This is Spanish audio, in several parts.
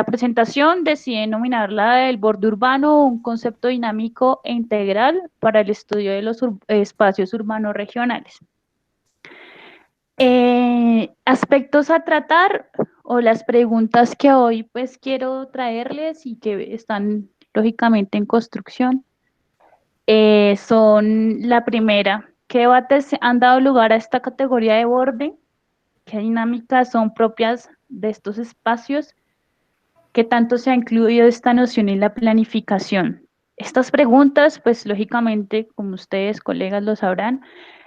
presentación decidí denominarla el borde urbano, un concepto dinámico e integral para el estudio de los espacios urbanos regionales. Aspectos a tratar o las preguntas que hoy pues quiero traerles y que están lógicamente en construcción son la primera. ¿Qué debates han dado lugar a esta categoría de borde? ¿Qué dinámicas son propias de estos espacios? ¿Qué tanto se ha incluido esta noción en la planificación? Estas preguntas, pues lógicamente, como ustedes, colegas, lo sabrán,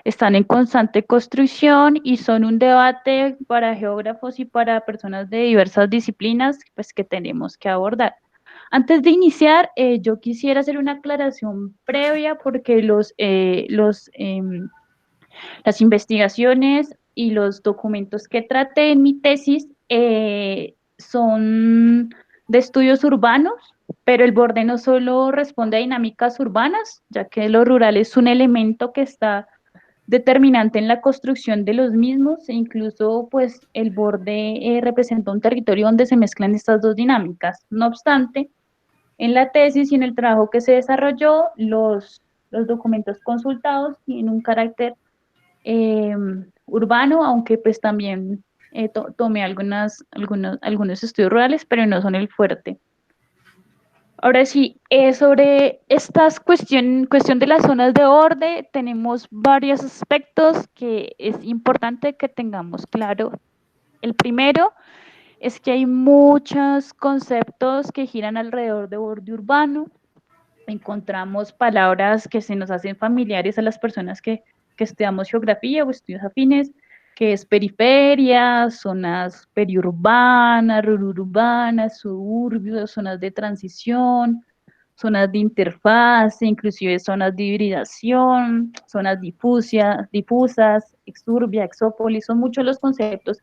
están en constante construcción y son un debate para geógrafos y para personas de diversas disciplinas, pues que tenemos que abordar. Antes de iniciar, yo quisiera hacer una aclaración previa porque las investigaciones y los documentos que traté en mi tesis son de estudios urbanos, pero el borde no solo responde a dinámicas urbanas, ya que lo rural es un elemento que está determinante en la construcción de los mismos, e incluso pues el borde representa un territorio donde se mezclan estas dos dinámicas. No obstante, en la tesis y en el trabajo que se desarrolló, los documentos consultados tienen un carácter eh, urbano, aunque pues también tomé algunos estudios rurales, pero no son el fuerte. Ahora sí, sobre estas cuestión de las zonas de borde, tenemos varios aspectos que es importante que tengamos claro. El primero es que hay muchos conceptos que giran alrededor de borde urbano. Encontramos palabras que se nos hacen familiares a las personas que estudiamos geografía o estudios afines, que es periferia, zonas periurbanas, rururbanas, suburbios, zonas de transición, zonas de interfase, inclusive zonas de hibridación, zonas difusas, exurbia, exópolis, son muchos los conceptos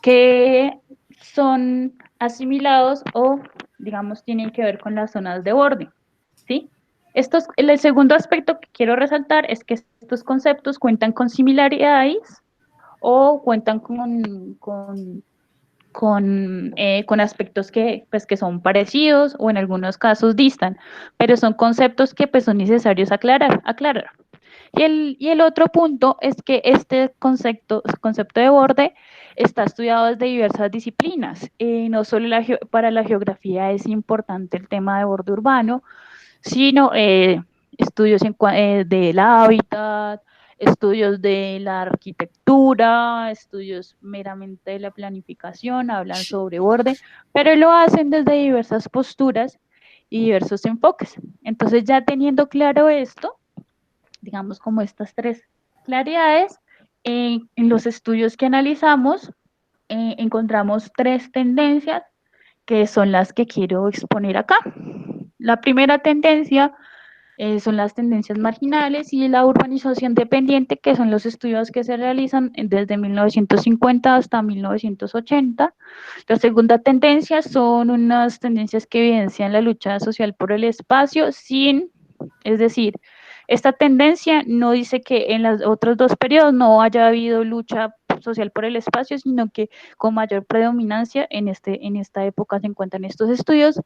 que son asimilados o, digamos, tienen que ver con las zonas de borde. ¿Sí? El segundo aspecto que quiero resaltar es que estos conceptos cuentan con similaridades o cuentan con aspectos pues, que son parecidos o en algunos casos distan, pero son conceptos que pues, son necesarios aclarar. Y el otro punto es que este concepto de borde está estudiado desde diversas disciplinas. No solo para la geografía es importante el tema de borde urbano, sino estudios del hábitat, estudios de la arquitectura, estudios meramente de la planificación, hablan sobre borde, pero lo hacen desde diversas posturas y diversos enfoques. Entonces, ya teniendo claro esto, digamos como estas tres claridades, en los estudios que analizamos, encontramos tres tendencias que son las que quiero exponer acá. La primera tendencia son las tendencias marginales y la urbanización dependiente, que son los estudios que se realizan desde 1950 hasta 1980. La segunda tendencia son unas tendencias que evidencian la lucha social por el espacio es decir, esta tendencia no dice que en los otros dos periodos no haya habido lucha social por el espacio, sino que con mayor predominancia en esta época se encuentran estos estudios.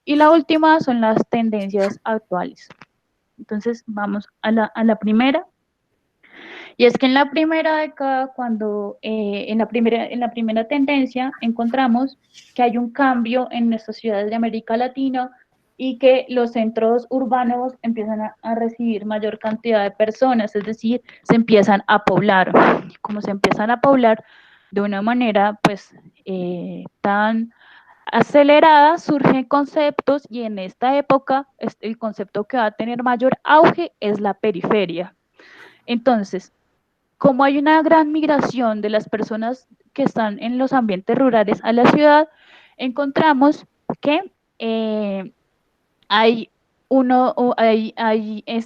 Y la última son las tendencias actuales. Entonces, vamos a la primera. Y es que en la primera década, cuando en la primera tendencia, encontramos que hay un cambio en nuestras ciudades de América Latina y que los centros urbanos empiezan a recibir mayor cantidad de personas, es decir, se empiezan a poblar. Como se empiezan a poblar de una manera, pues, tan acelerada, surgen conceptos y en esta época el concepto que va a tener mayor auge es la periferia. Entonces, como hay una gran migración de las personas que están en los ambientes rurales a la ciudad, encontramos que hay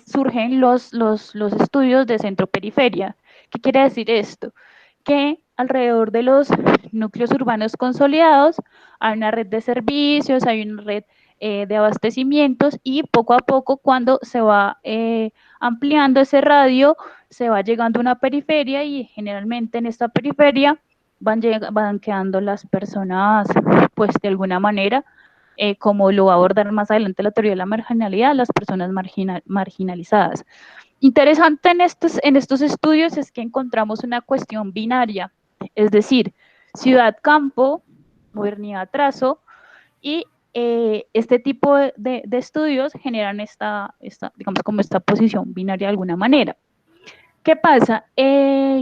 surgen los estudios de centro-periferia. ¿Qué quiere decir esto? Que alrededor de los núcleos urbanos consolidados hay una red de servicios, hay una red de abastecimientos y poco a poco cuando se va ampliando ese radio, se va llegando a una periferia y generalmente en esta periferia van quedando las personas, pues de alguna manera, como lo va a abordar más adelante la teoría de la marginalidad, las personas marginalizadas. Interesante en estos estudios es que encontramos una cuestión binaria, es decir, ciudad-campo, modernidad-trazo, y este tipo de estudios generan digamos, como esta posición binaria de alguna manera. ¿Qué pasa?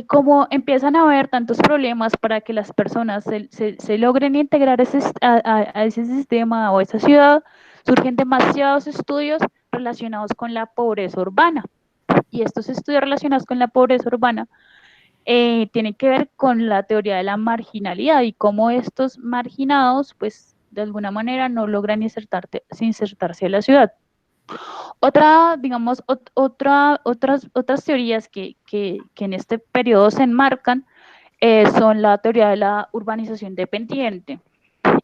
Como empiezan a haber tantos problemas para que las personas se logren integrar a ese sistema o a esa ciudad, surgen demasiados estudios relacionados con la pobreza urbana. Y estos estudios relacionados con la pobreza urbana tienen que ver con la teoría de la marginalidad y cómo estos marginados, pues, de alguna manera no logran insertarse en la ciudad. Digamos, otras teorías que en este periodo se enmarcan son la teoría de la urbanización dependiente.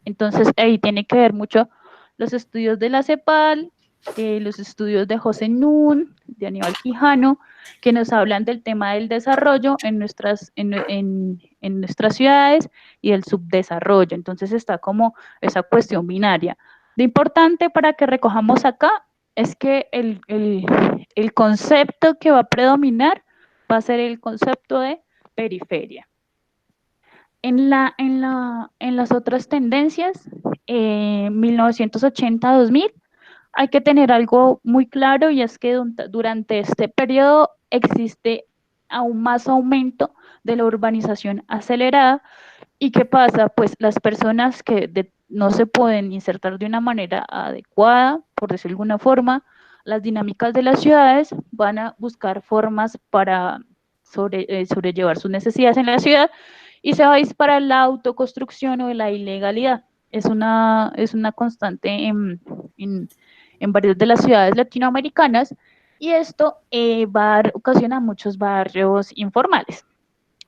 Entonces, ahí tiene que ver mucho los estudios de la CEPAL, los estudios de José Nun, de Aníbal Quijano, que nos hablan del tema del desarrollo en nuestras ciudades y del subdesarrollo. Entonces, está como esa cuestión binaria. Lo importante para que recojamos acá es que el concepto que va a predominar va a ser el concepto de periferia. En las otras tendencias, 1980-2000, hay que tener algo muy claro y es que durante este periodo existe aún más aumento de la urbanización acelerada. ¿Y qué pasa? Pues las personas que no se pueden insertar de una manera adecuada, por decirlo de alguna forma, las dinámicas de las ciudades van a buscar formas para sobrellevar sus necesidades en la ciudad y se va a disparar la autoconstrucción o la ilegalidad. Es una constante en varias de las ciudades latinoamericanas y esto va a ocasionar muchos barrios informales,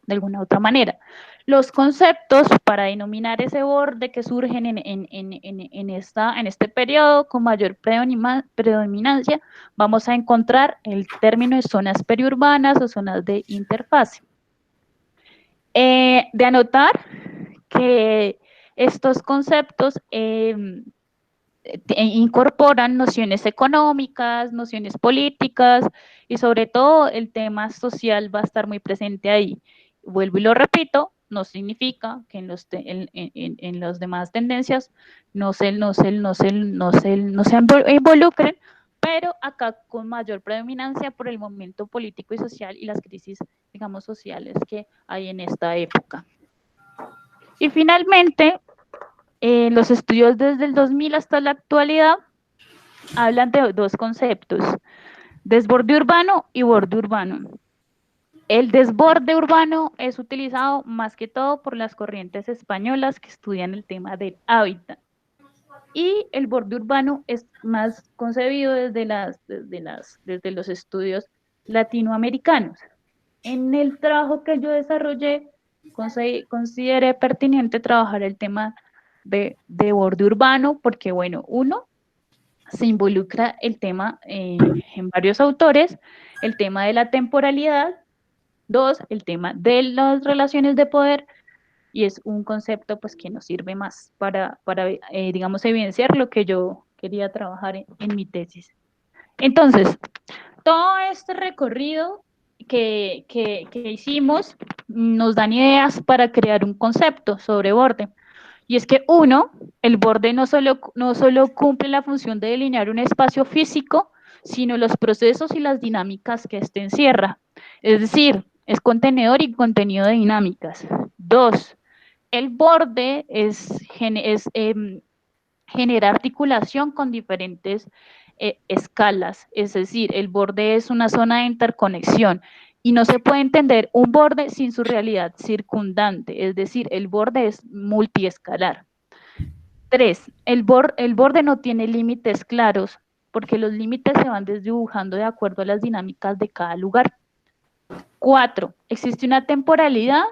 de alguna u otra manera. Los conceptos para denominar ese borde que surgen en este periodo con mayor predominancia, vamos a encontrar el término de zonas periurbanas o zonas de interfase. De anotar que estos conceptos incorporan nociones económicas, nociones políticas y sobre todo el tema social va a estar muy presente ahí. Vuelvo y lo repito, no significa que en las demás tendencias no se involucren, pero acá con mayor predominancia por el momento político y social y las crisis, digamos, sociales que hay en esta época. Y finalmente, los estudios desde el 2000 hasta la actualidad hablan de dos conceptos, desborde urbano y borde urbano. El desborde urbano es utilizado más que todo por las corrientes españolas que estudian el tema del hábitat. Y el borde urbano es más concebido desde los estudios latinoamericanos. En el trabajo que yo desarrollé, consideré pertinente trabajar el tema de borde urbano porque, bueno, uno, se involucra el tema en varios autores, el tema de la temporalidad, dos, el tema de las relaciones de poder, y es un concepto pues que nos sirve más para digamos, evidenciar lo que yo quería trabajar en mi tesis. Entonces, todo este recorrido que hicimos nos dan ideas para crear un concepto sobre borde. Y es que uno, el borde no solo cumple la función de delinear un espacio físico, sino los procesos y las dinámicas que éste encierra. Es decir, es contenedor y contenido de dinámicas. Dos, el borde genera articulación con diferentes escalas, es decir, el borde es una zona de interconexión y no se puede entender un borde sin su realidad circundante, es decir, el borde es multiescalar. Tres, el borde no tiene límites claros porque los límites se van desdibujando de acuerdo a las dinámicas de cada lugar. Cuatro, existe una temporalidad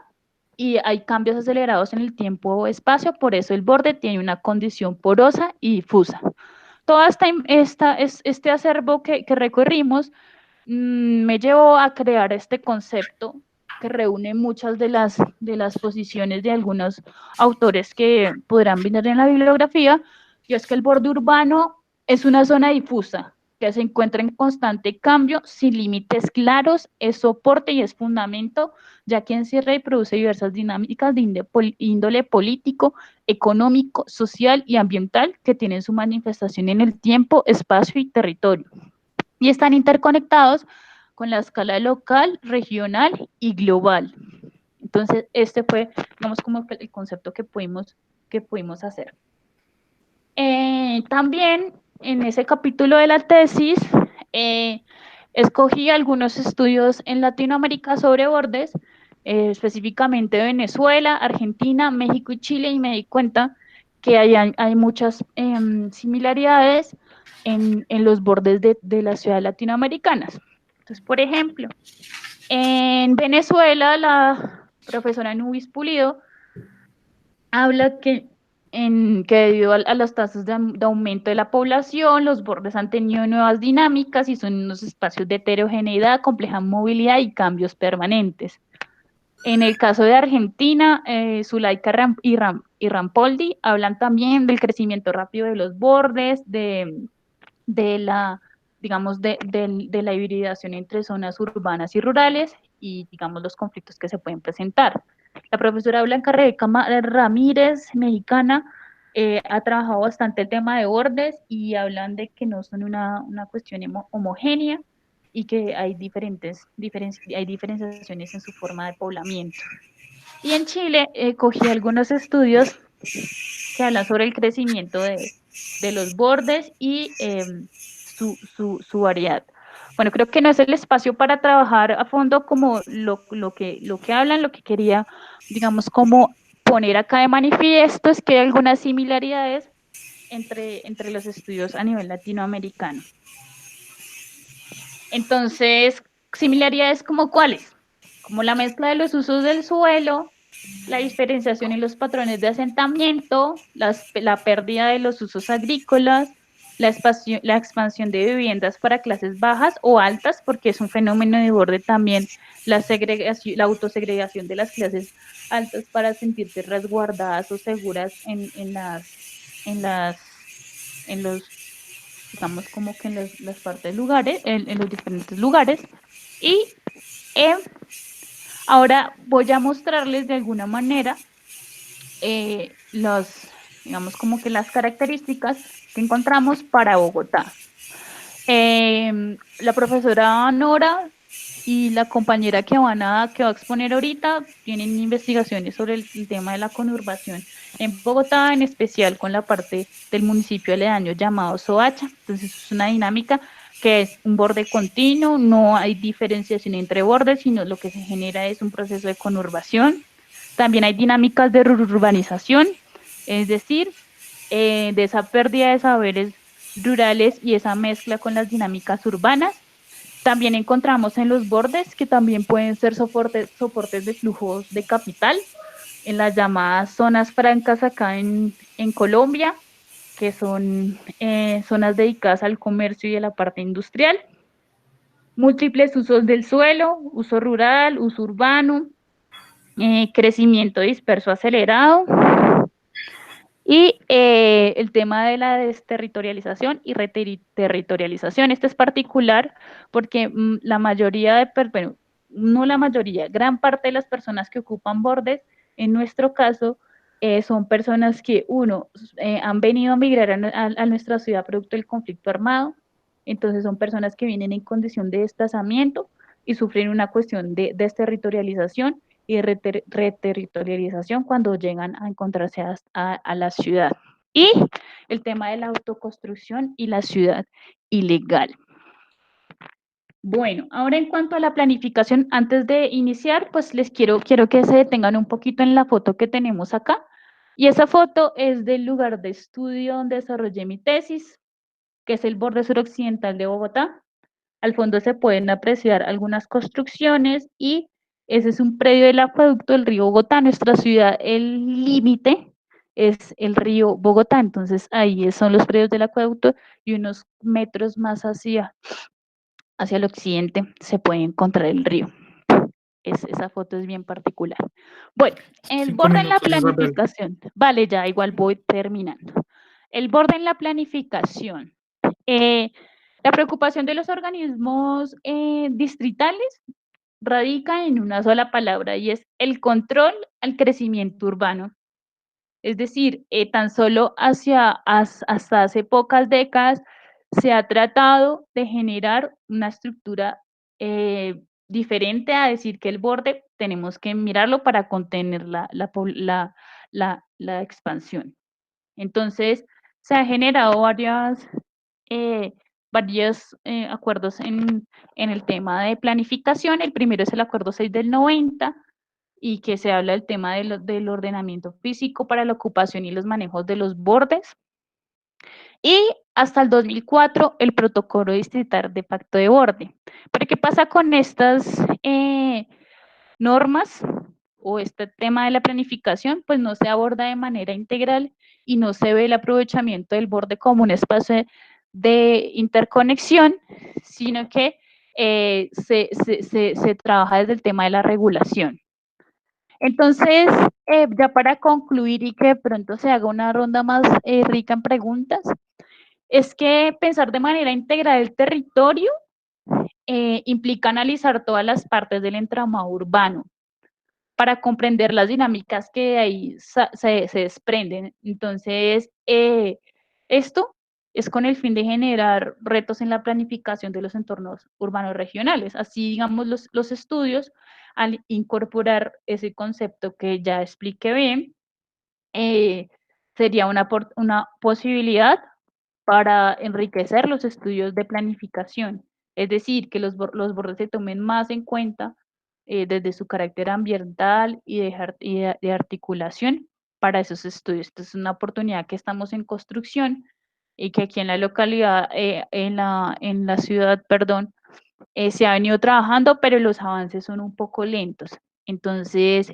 y hay cambios acelerados en el tiempo o espacio, por eso el borde tiene una condición porosa y difusa. Todo este acervo que recorrimos me llevó a crear este concepto que reúne muchas de las posiciones de algunos autores que podrán venir en la bibliografía, y es que el borde urbano es una zona difusa que se encuentra en constante cambio, sin límites claros, es soporte y es fundamento, ya que encierra y produce diversas dinámicas de índole político, económico, social y ambiental que tienen su manifestación en el tiempo, espacio y territorio. Y están interconectados con la escala local, regional y global. Entonces, este fue, digamos, como el concepto que pudimos hacer. También en ese capítulo de la tesis, escogí algunos estudios en Latinoamérica sobre bordes, específicamente Venezuela, Argentina, México y Chile, y me di cuenta que hay muchas similaridades en los bordes de las ciudades latinoamericanas. Entonces, por ejemplo, en Venezuela, la profesora Nubis Pulido habla que debido a las tasas de aumento de la población, los bordes han tenido nuevas dinámicas y son unos espacios de heterogeneidad, compleja movilidad y cambios permanentes. En el caso de Argentina, Zulaika y Rampoldi hablan también del crecimiento rápido de los bordes, de la, digamos, de la hibridación entre zonas urbanas y rurales y, digamos, los conflictos que se pueden presentar. La profesora Blanca Rebeca Ramírez, mexicana, ha trabajado bastante el tema de bordes y hablan de que no son una cuestión homogénea y que hay hay diferenciaciones en su forma de poblamiento. Y en Chile cogí algunos estudios que hablan sobre el crecimiento de los bordes y su variedad. Bueno, creo que no es el espacio para trabajar a fondo como lo que hablan, lo que quería, digamos, como poner acá de manifiesto es que hay algunas similaridades entre los estudios a nivel latinoamericano. Entonces, similaridades como cuáles, como la mezcla de los usos del suelo, la diferenciación en los patrones de asentamiento, la pérdida de los usos agrícolas, la expansión de viviendas para clases bajas o altas, porque es un fenómeno de borde también la autosegregación de las clases altas para sentirse resguardadas o seguras en las, en los, digamos como que en las partes lugares, en los diferentes lugares. Y eh, ahora voy a mostrarles de alguna manera digamos como que las características que encontramos para Bogotá. La profesora Nora y la compañera que va a exponer ahorita tienen investigaciones sobre el tema de la conurbación en Bogotá, en especial con la parte del municipio aledaño llamado Soacha. Entonces es una dinámica que es un borde continuo, no hay diferenciación entre bordes, sino lo que se genera es un proceso de conurbación. También hay dinámicas de urbanización, es decir, de esa pérdida de saberes rurales y esa mezcla con las dinámicas urbanas. También encontramos en los bordes que también pueden ser soportes de flujos de capital en las llamadas zonas francas acá en Colombia, que son zonas dedicadas al comercio y a la parte industrial. Múltiples usos del suelo, uso rural, uso urbano, crecimiento disperso acelerado, y el tema de la desterritorialización y reterritorialización. Este es particular porque la mayoría bueno, no la mayoría, gran parte de las personas que ocupan bordes, en nuestro caso, son personas que, uno, han venido a migrar a nuestra ciudad producto del conflicto armado, entonces son personas que vienen en condición de desplazamiento y sufren una cuestión de desterritorialización y reterritorialización cuando llegan a encontrarse a la ciudad. Y el tema de la autoconstrucción y la ciudad ilegal. Bueno, ahora en cuanto a la planificación, antes de iniciar, pues les quiero que se detengan un poquito en la foto que tenemos acá. Y esa foto es del lugar de estudio donde desarrollé mi tesis, que es el borde suroccidental de Bogotá. Al fondo se pueden apreciar algunas construcciones y ese es un predio del acueducto del río Bogotá. Nuestra ciudad, el límite es el río Bogotá, entonces ahí son los predios del acueducto y unos metros más hacia el occidente se puede encontrar el río. esa foto es bien particular. Bueno, el 5 borde en la minutos, Isabel. planificación. Vale, ya igual voy terminando. El borde en la planificación. La preocupación de los organismos distritales radica en una sola palabra y es el control al crecimiento urbano. Es decir, tan solo hasta hace pocas décadas se ha tratado de generar una estructura diferente a decir que el borde tenemos que mirarlo para contener la expansión. Entonces, se han generado varios acuerdos en el tema de planificación. El primero es el Acuerdo 6 del 90, y que se habla del tema del ordenamiento físico para la ocupación y los manejos de los bordes. Y hasta el 2004, el protocolo distrital de pacto de borde. Pero ¿qué pasa con estas normas o este tema de la planificación? Pues no se aborda de manera integral y no se ve el aprovechamiento del borde como un espacio de interconexión, sino que se trabaja desde el tema de la regulación. Entonces, ya para concluir y que de pronto se haga una ronda más rica en preguntas, es que pensar de manera integral el territorio implica analizar todas las partes del entramado urbano para comprender las dinámicas que de ahí se desprenden. Entonces, esto es con el fin de generar retos en la planificación de los entornos urbanos regionales. Así, digamos, los estudios, al incorporar ese concepto que ya expliqué bien, sería una posibilidad para enriquecer los estudios de planificación, es decir, que los bordes se tomen más en cuenta desde su carácter ambiental y de articulación para esos estudios. Esta es una oportunidad que estamos en construcción y que aquí en la localidad, en la ciudad, perdón, se ha venido trabajando, pero los avances son un poco lentos. Entonces,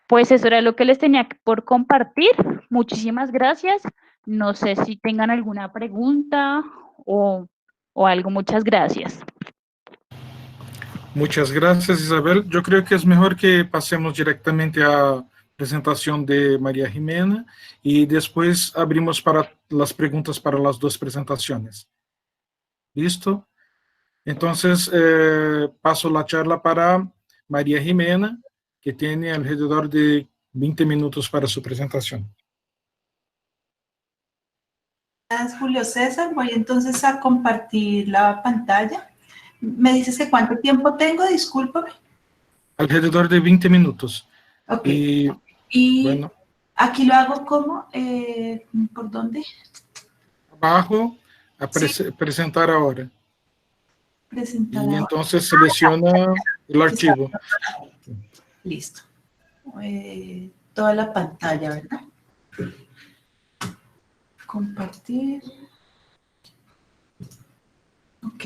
pues eso era lo que les tenía por compartir. Muchísimas gracias. No sé si tengan alguna pregunta o algo. Muchas gracias. Muchas gracias, Isabel. Yo creo que es mejor que pasemos directamente a presentación de María Jimena y después abrimos para las preguntas para las dos presentaciones. ¿Listo? Entonces, paso la charla para María Jimena, que tiene alrededor de 20 minutos para su presentación. Gracias, Julio César. Voy entonces a compartir la pantalla. ¿Me dices que cuánto tiempo tengo? Discúlpame. Alrededor de 20 minutos. Ok. Y bueno, aquí lo hago como, ¿por dónde? Abajo, a Sí. presentar ahora. Presentar y ahora. entonces selecciona el archivo. Listo. Toda la pantalla, ¿verdad? Compartir. Ok.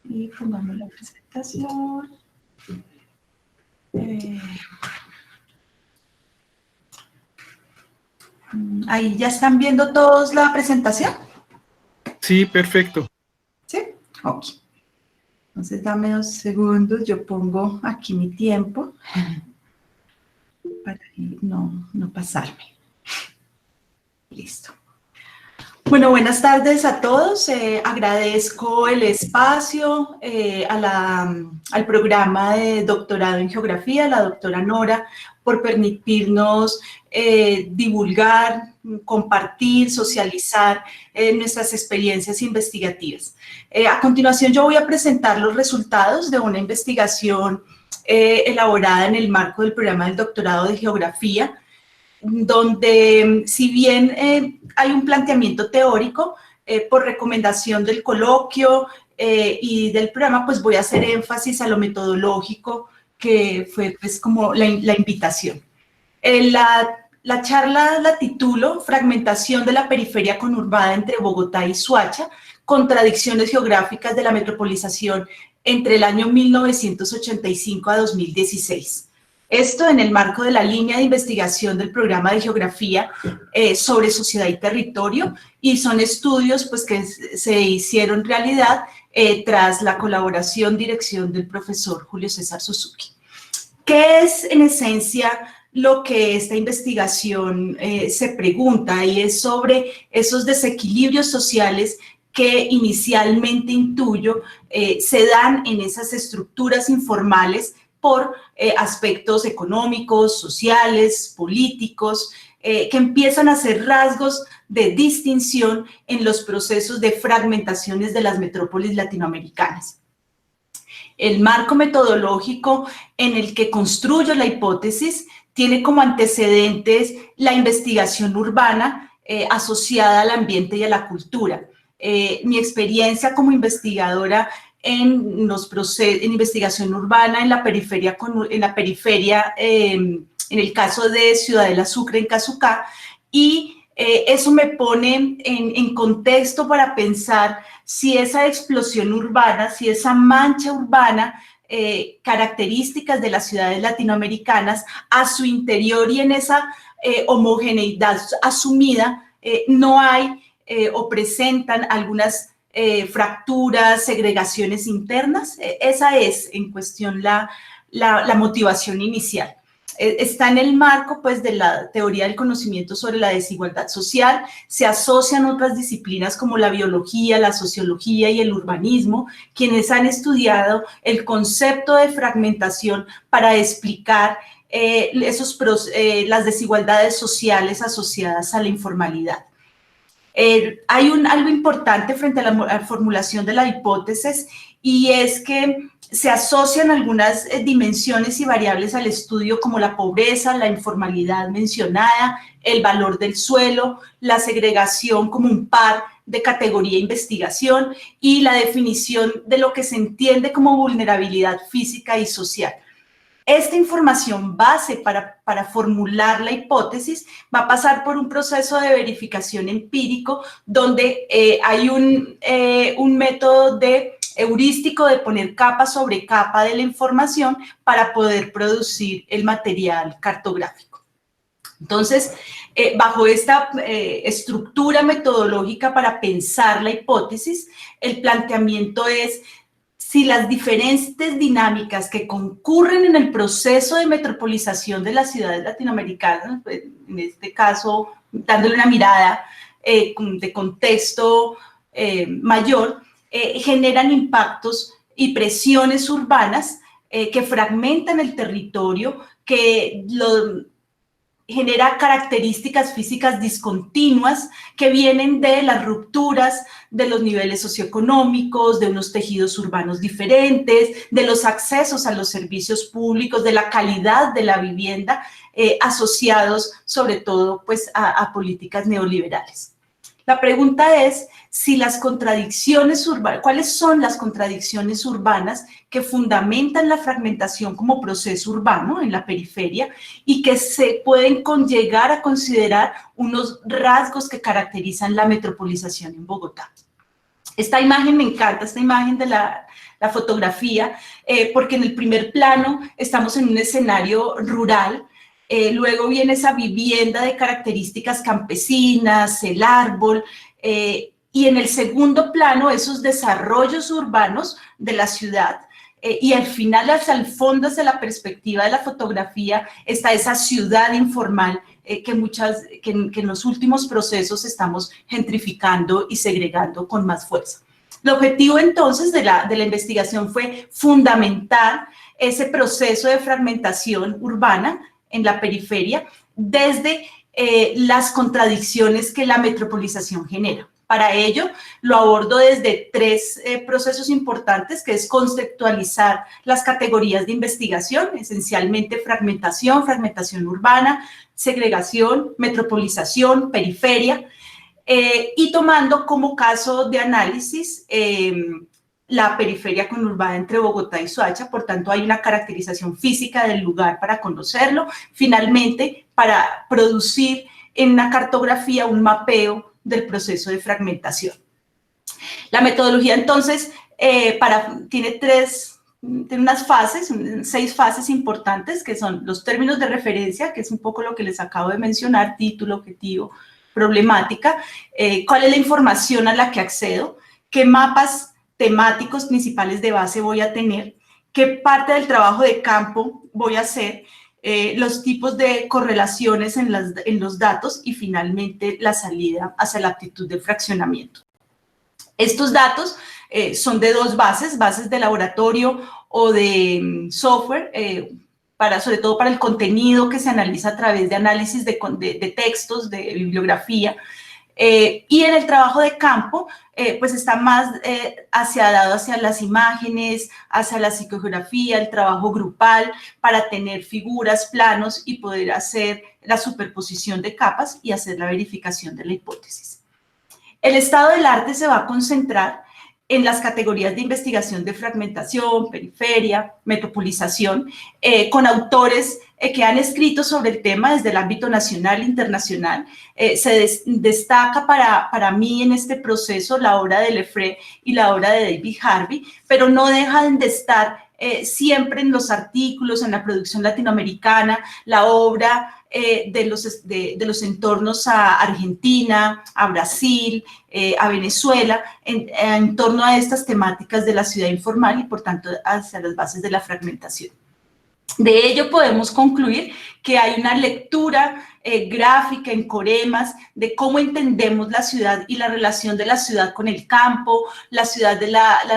Y pongamos la presentación. Ahí ya están viendo todos la presentación. Sí, perfecto. ¿Sí? Ok. Entonces dame 2 segundos, yo pongo aquí mi tiempo para no pasarme. Listo. Bueno, buenas tardes a todos. Agradezco el espacio al programa de doctorado en geografía, la doctora Nora, por permitirnos divulgar, compartir, socializar nuestras experiencias investigativas. A continuación, yo voy a presentar los resultados de una investigación elaborada en el marco del programa del doctorado de geografía, donde si bien hay un planteamiento teórico, por recomendación del coloquio y del programa, pues voy a hacer énfasis a lo metodológico, que fue pues como la invitación. La charla la titulo Fragmentación de la periferia conurbada entre Bogotá y Soacha, contradicciones geográficas de la metropolización entre el año 1985 a 2016. Esto en el marco de la línea de investigación del programa de geografía sobre sociedad y territorio, y son estudios pues, que se hicieron realidad tras la colaboración, dirección del profesor Julio César Suzuki. ¿Qué es, en esencia, lo que esta investigación se pregunta? Y es sobre esos desequilibrios sociales que inicialmente, intuyo, se dan en esas estructuras informales por aspectos económicos, sociales, políticos, que empiezan a ser rasgos de distinción en los procesos de fragmentaciones de las metrópolis latinoamericanas. El marco metodológico en el que construyo la hipótesis tiene como antecedentes la investigación urbana asociada al ambiente y a la cultura. Mi experiencia como investigadora en investigación urbana en la periferia, en el caso de Ciudadela Sucre, en Casucá, y eso me pone en contexto para pensar si esa explosión urbana, si esa mancha urbana, características de las ciudades latinoamericanas, a su interior y en esa homogeneidad asumida, no hay o presentan algunas fracturas, segregaciones internas. Esa es en cuestión la motivación inicial. Está en el marco, pues, de la teoría del conocimiento sobre la desigualdad social. Se asocian otras disciplinas como la biología, la sociología y el urbanismo, quienes han estudiado el concepto de fragmentación para explicar las desigualdades sociales asociadas a la informalidad. Hay algo importante frente a la formulación de la hipótesis, y es que se asocian algunas dimensiones y variables al estudio, como la pobreza, la informalidad mencionada, el valor del suelo, la segregación como un par de categoría de investigación y la definición de lo que se entiende como vulnerabilidad física y social. Esta información base para formular la hipótesis va a pasar por un proceso de verificación empírico donde hay un método heurístico de poner capa sobre capa de la información para poder producir el material cartográfico. Entonces, bajo esta estructura metodológica para pensar la hipótesis, el planteamiento es: si las diferentes dinámicas que concurren en el proceso de metropolización de las ciudades latinoamericanas, en este caso dándole una mirada de contexto mayor, generan impactos y presiones urbanas que fragmentan el territorio, que genera características físicas discontinuas que vienen de las rupturas de los niveles socioeconómicos, de unos tejidos urbanos diferentes, de los accesos a los servicios públicos, de la calidad de la vivienda, asociados sobre todo, pues, a políticas neoliberales. La pregunta es si las contradicciones urbanas, ¿cuáles son las contradicciones urbanas que fundamentan la fragmentación como proceso urbano en la periferia y que se pueden llegar a considerar unos rasgos que caracterizan la metropolización en Bogotá? Esta imagen me encanta, esta imagen de la fotografía, porque en el primer plano estamos en un escenario rural. Luego viene esa vivienda de características campesinas, el árbol, y en el segundo plano esos desarrollos urbanos de la ciudad, y al final, hacia el fondo, desde la perspectiva de la fotografía, está esa ciudad informal que en los últimos procesos estamos gentrificando y segregando con más fuerza. El objetivo entonces de la investigación fue fundamentar ese proceso de fragmentación urbana en la periferia desde las contradicciones que la metropolización genera. Para ello, lo abordo desde tres procesos importantes, que es conceptualizar las categorías de investigación, esencialmente fragmentación, fragmentación urbana, segregación, metropolización, periferia, y tomando como caso de análisis la periferia conurbada entre Bogotá y Soacha. Por tanto, hay una caracterización física del lugar para conocerlo. Finalmente, para producir en una cartografía un mapeo del proceso de fragmentación. La metodología, entonces, tiene unas fases, 6 fases importantes, que son los términos de referencia, que es un poco lo que les acabo de mencionar: título, objetivo, problemática, cuál es la información a la que accedo, qué mapas temáticos principales de base voy a tener, qué parte del trabajo de campo voy a hacer, los tipos de correlaciones en los datos y finalmente la salida hacia la aptitud de fraccionamiento. Estos datos son de dos bases de laboratorio o de software, sobre todo para el contenido que se analiza a través de análisis de textos, de bibliografía, y en el trabajo de campo, pues está más dado hacia las imágenes, hacia la psicogeografía, el trabajo grupal, para tener figuras, planos y poder hacer la superposición de capas y hacer la verificación de la hipótesis. El estado del arte se va a concentrar en las categorías de investigación de fragmentación, periferia, metropolización, con autores que han escrito sobre el tema desde el ámbito nacional e internacional. Se destaca para mí en este proceso la obra de Lefebvre y la obra de David Harvey, pero no dejan de estar siempre en los artículos, en la producción latinoamericana, la obra de los entornos a Argentina, a Brasil, a Venezuela, en torno a estas temáticas de la ciudad informal y, por tanto, hacia las bases de la fragmentación. De ello podemos concluir que hay una lectura gráfica en coremas de cómo entendemos la ciudad y la relación de la ciudad con el campo, la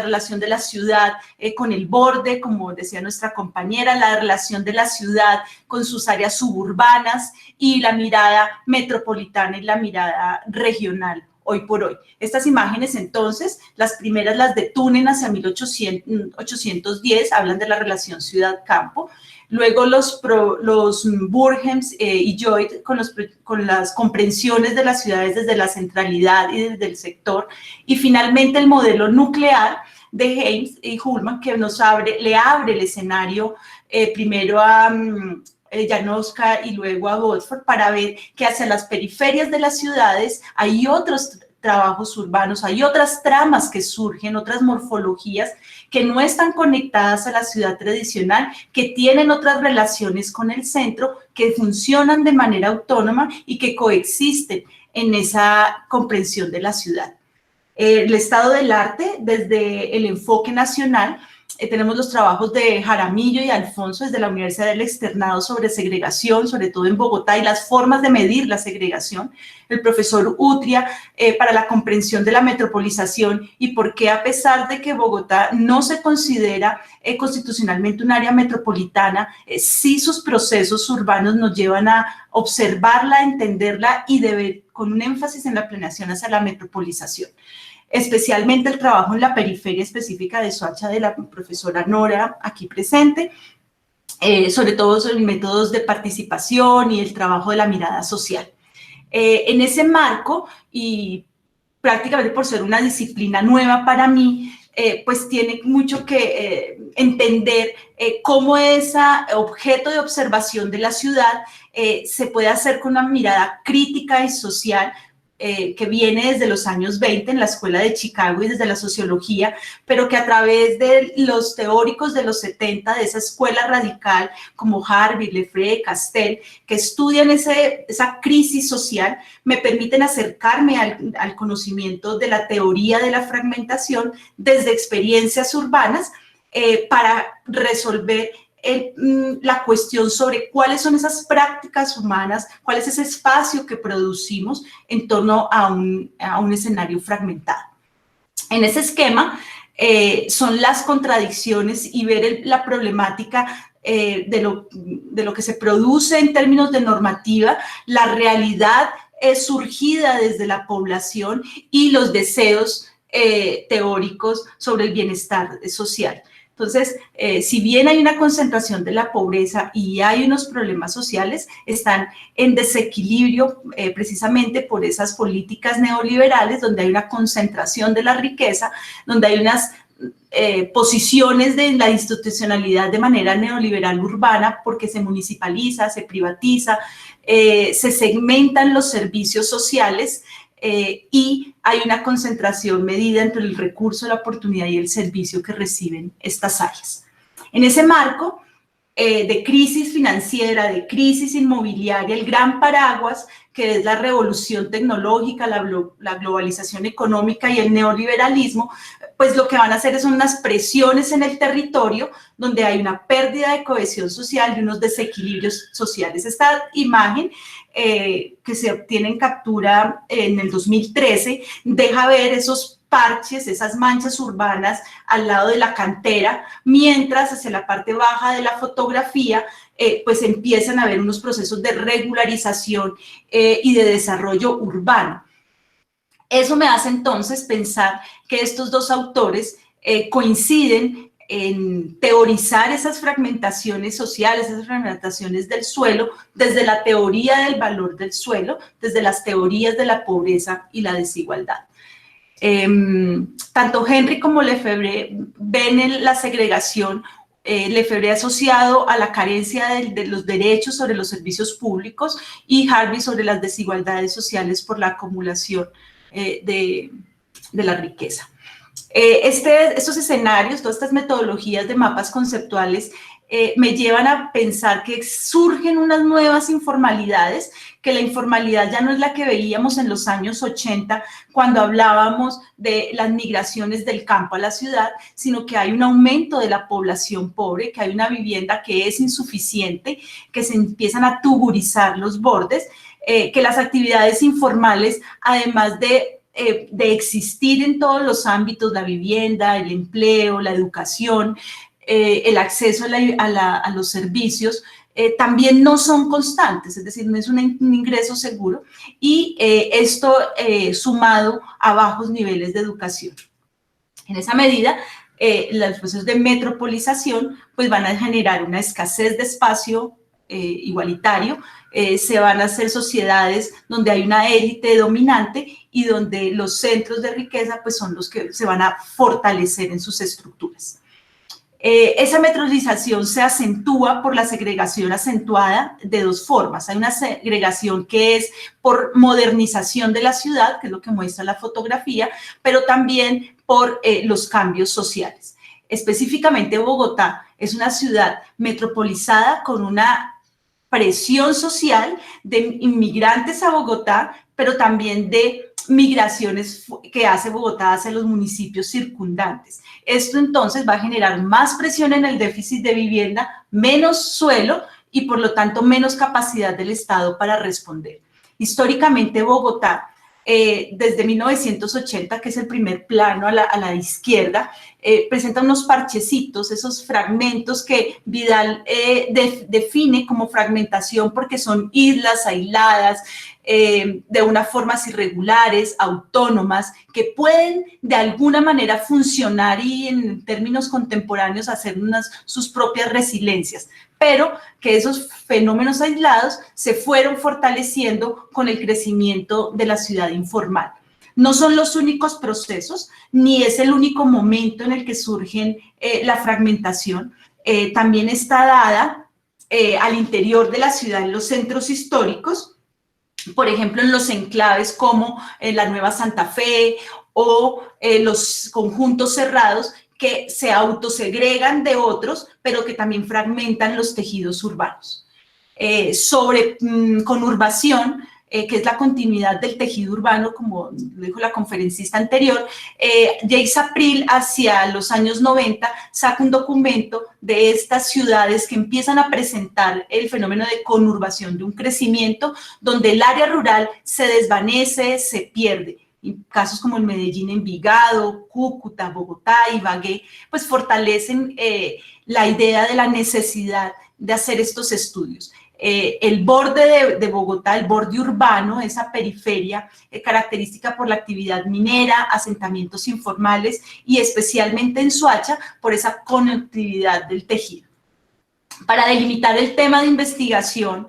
relación de la ciudad con el borde, como decía nuestra compañera, la relación de la ciudad con sus áreas suburbanas y la mirada metropolitana y la mirada regional hoy por hoy. Estas imágenes, entonces, las primeras, las de Tunen hacia 1810, hablan de la relación ciudad-campo. Luego los Burghems y Lloyd con las comprensiones de las ciudades desde la centralidad y desde el sector. Y finalmente el modelo nuclear de James y Ullmann, que le abre el escenario primero a Janoska y luego a Goldford, para ver que hacia las periferias de las ciudades hay otros trabajos urbanos, hay otras tramas que surgen, otras morfologías que no están conectadas a la ciudad tradicional, que tienen otras relaciones con el centro, que funcionan de manera autónoma y que coexisten en esa comprensión de la ciudad. El estado del arte, desde el enfoque nacional, tenemos los trabajos de Jaramillo y Alfonso desde la Universidad del Externado sobre segregación, sobre todo en Bogotá, y las formas de medir la segregación. El profesor Utria para la comprensión de la metropolización y por qué, a pesar de que Bogotá no se considera constitucionalmente un área metropolitana, sí sus procesos urbanos nos llevan a observarla, a entenderla y con un énfasis en la planeación hacia la metropolización. Especialmente el trabajo en la periferia específica de Soacha de la profesora Nora, aquí presente, sobre todo sobre métodos de participación y el trabajo de la mirada social. En ese marco, y prácticamente por ser una disciplina nueva para mí, pues tiene mucho que entender cómo ese objeto de observación de la ciudad se puede hacer con una mirada crítica y social, que viene desde los años 20 en la Escuela de Chicago y desde la sociología, pero que a través de los teóricos de los 70, de esa escuela radical como Harvey, Lefebvre, Castell, que estudian esa crisis social, me permiten acercarme al conocimiento de la teoría de la fragmentación desde experiencias urbanas para resolver la cuestión sobre cuáles son esas prácticas humanas, cuál es ese espacio que producimos en torno a un escenario fragmentado. En ese esquema son las contradicciones y ver la problemática de lo que se produce en términos de normativa, la realidad surgida desde la población y los deseos teóricos sobre el bienestar social. Entonces, si bien hay una concentración de la pobreza y hay unos problemas sociales, están en desequilibrio precisamente por esas políticas neoliberales donde hay una concentración de la riqueza, donde hay unas posiciones de la institucionalidad de manera neoliberal urbana porque se municipaliza, se privatiza, se segmentan los servicios sociales, y hay una concentración medida entre el recurso, la oportunidad y el servicio que reciben estas áreas. En ese marco de crisis financiera, de crisis inmobiliaria, el gran paraguas que es la revolución tecnológica, la globalización económica y el neoliberalismo, pues lo que van a hacer son unas presiones en el territorio donde hay una pérdida de cohesión social y unos desequilibrios sociales. Esta imagen que se obtiene en captura en el 2013 deja ver esos parches, esas manchas urbanas al lado de la cantera, mientras hacia la parte baja de la fotografía pues empiezan a haber unos procesos de regularización y de desarrollo urbano. Eso me hace entonces pensar que estos dos autores coinciden en teorizar esas fragmentaciones sociales, esas fragmentaciones del suelo, desde la teoría del valor del suelo, desde las teorías de la pobreza y la desigualdad. Tanto Henry como Lefebvre ven en la segregación, Lefebvre asociado a la carencia de los derechos sobre los servicios públicos y Harvey sobre las desigualdades sociales por la acumulación de la riqueza. Estos escenarios, todas estas metodologías de mapas conceptuales me llevan a pensar que surgen unas nuevas informalidades, que la informalidad ya no es la que veíamos en los años 80 cuando hablábamos de las migraciones del campo a la ciudad, sino que hay un aumento de la población pobre, que hay una vivienda que es insuficiente, que se empiezan a tuburizar los bordes, que las actividades informales, además de existir en todos los ámbitos, la vivienda, el empleo, la educación, el acceso a los servicios, también no son constantes, es decir, no es un ingreso seguro, y esto sumado a bajos niveles de educación. En esa medida, los procesos de metropolización pues van a generar una escasez de espacio igualitario, se van a hacer sociedades donde hay una élite dominante y donde los centros de riqueza pues son los que se van a fortalecer en sus estructuras. Esa metropolización se acentúa por la segregación acentuada de dos formas. Hay una segregación que es por modernización de la ciudad, que es lo que muestra la fotografía, pero también por los cambios sociales. Específicamente Bogotá es una ciudad metropolizada con una presión social de inmigrantes a Bogotá, pero también de migraciones que hace Bogotá hacia los municipios circundantes. Esto entonces va a generar más presión en el déficit de vivienda, menos suelo y por lo tanto menos capacidad del Estado para responder. Históricamente Bogotá, desde 1980, que es el primer plano a la izquierda, presenta unos parchecitos, esos fragmentos que Vidal define como fragmentación porque son islas aisladas, de unas formas irregulares, autónomas, que pueden de alguna manera funcionar y en términos contemporáneos hacer sus propias resiliencias, pero que esos fenómenos aislados se fueron fortaleciendo con el crecimiento de la ciudad informal. No son los únicos procesos, ni es el único momento en el que surgen la fragmentación. También está dada al interior de la ciudad, en los centros históricos, por ejemplo, en los enclaves como la Nueva Santa Fe o los conjuntos cerrados que se autosegregan de otros, pero que también fragmentan los tejidos urbanos. Sobre conurbación, que es la continuidad del tejido urbano, como lo dijo la conferencista anterior, Jacques April hacia los años 90 saca un documento de estas ciudades que empiezan a presentar el fenómeno de conurbación, de un crecimiento donde el área rural se desvanece, se pierde. Y casos como el Medellín, Envigado, Cúcuta, Bogotá, Ibagué, pues fortalecen la idea de la necesidad de hacer estos estudios. El borde de Bogotá, el borde urbano, esa periferia característica por la actividad minera, asentamientos informales y especialmente en Soacha por esa conectividad del tejido. Para delimitar el tema de investigación,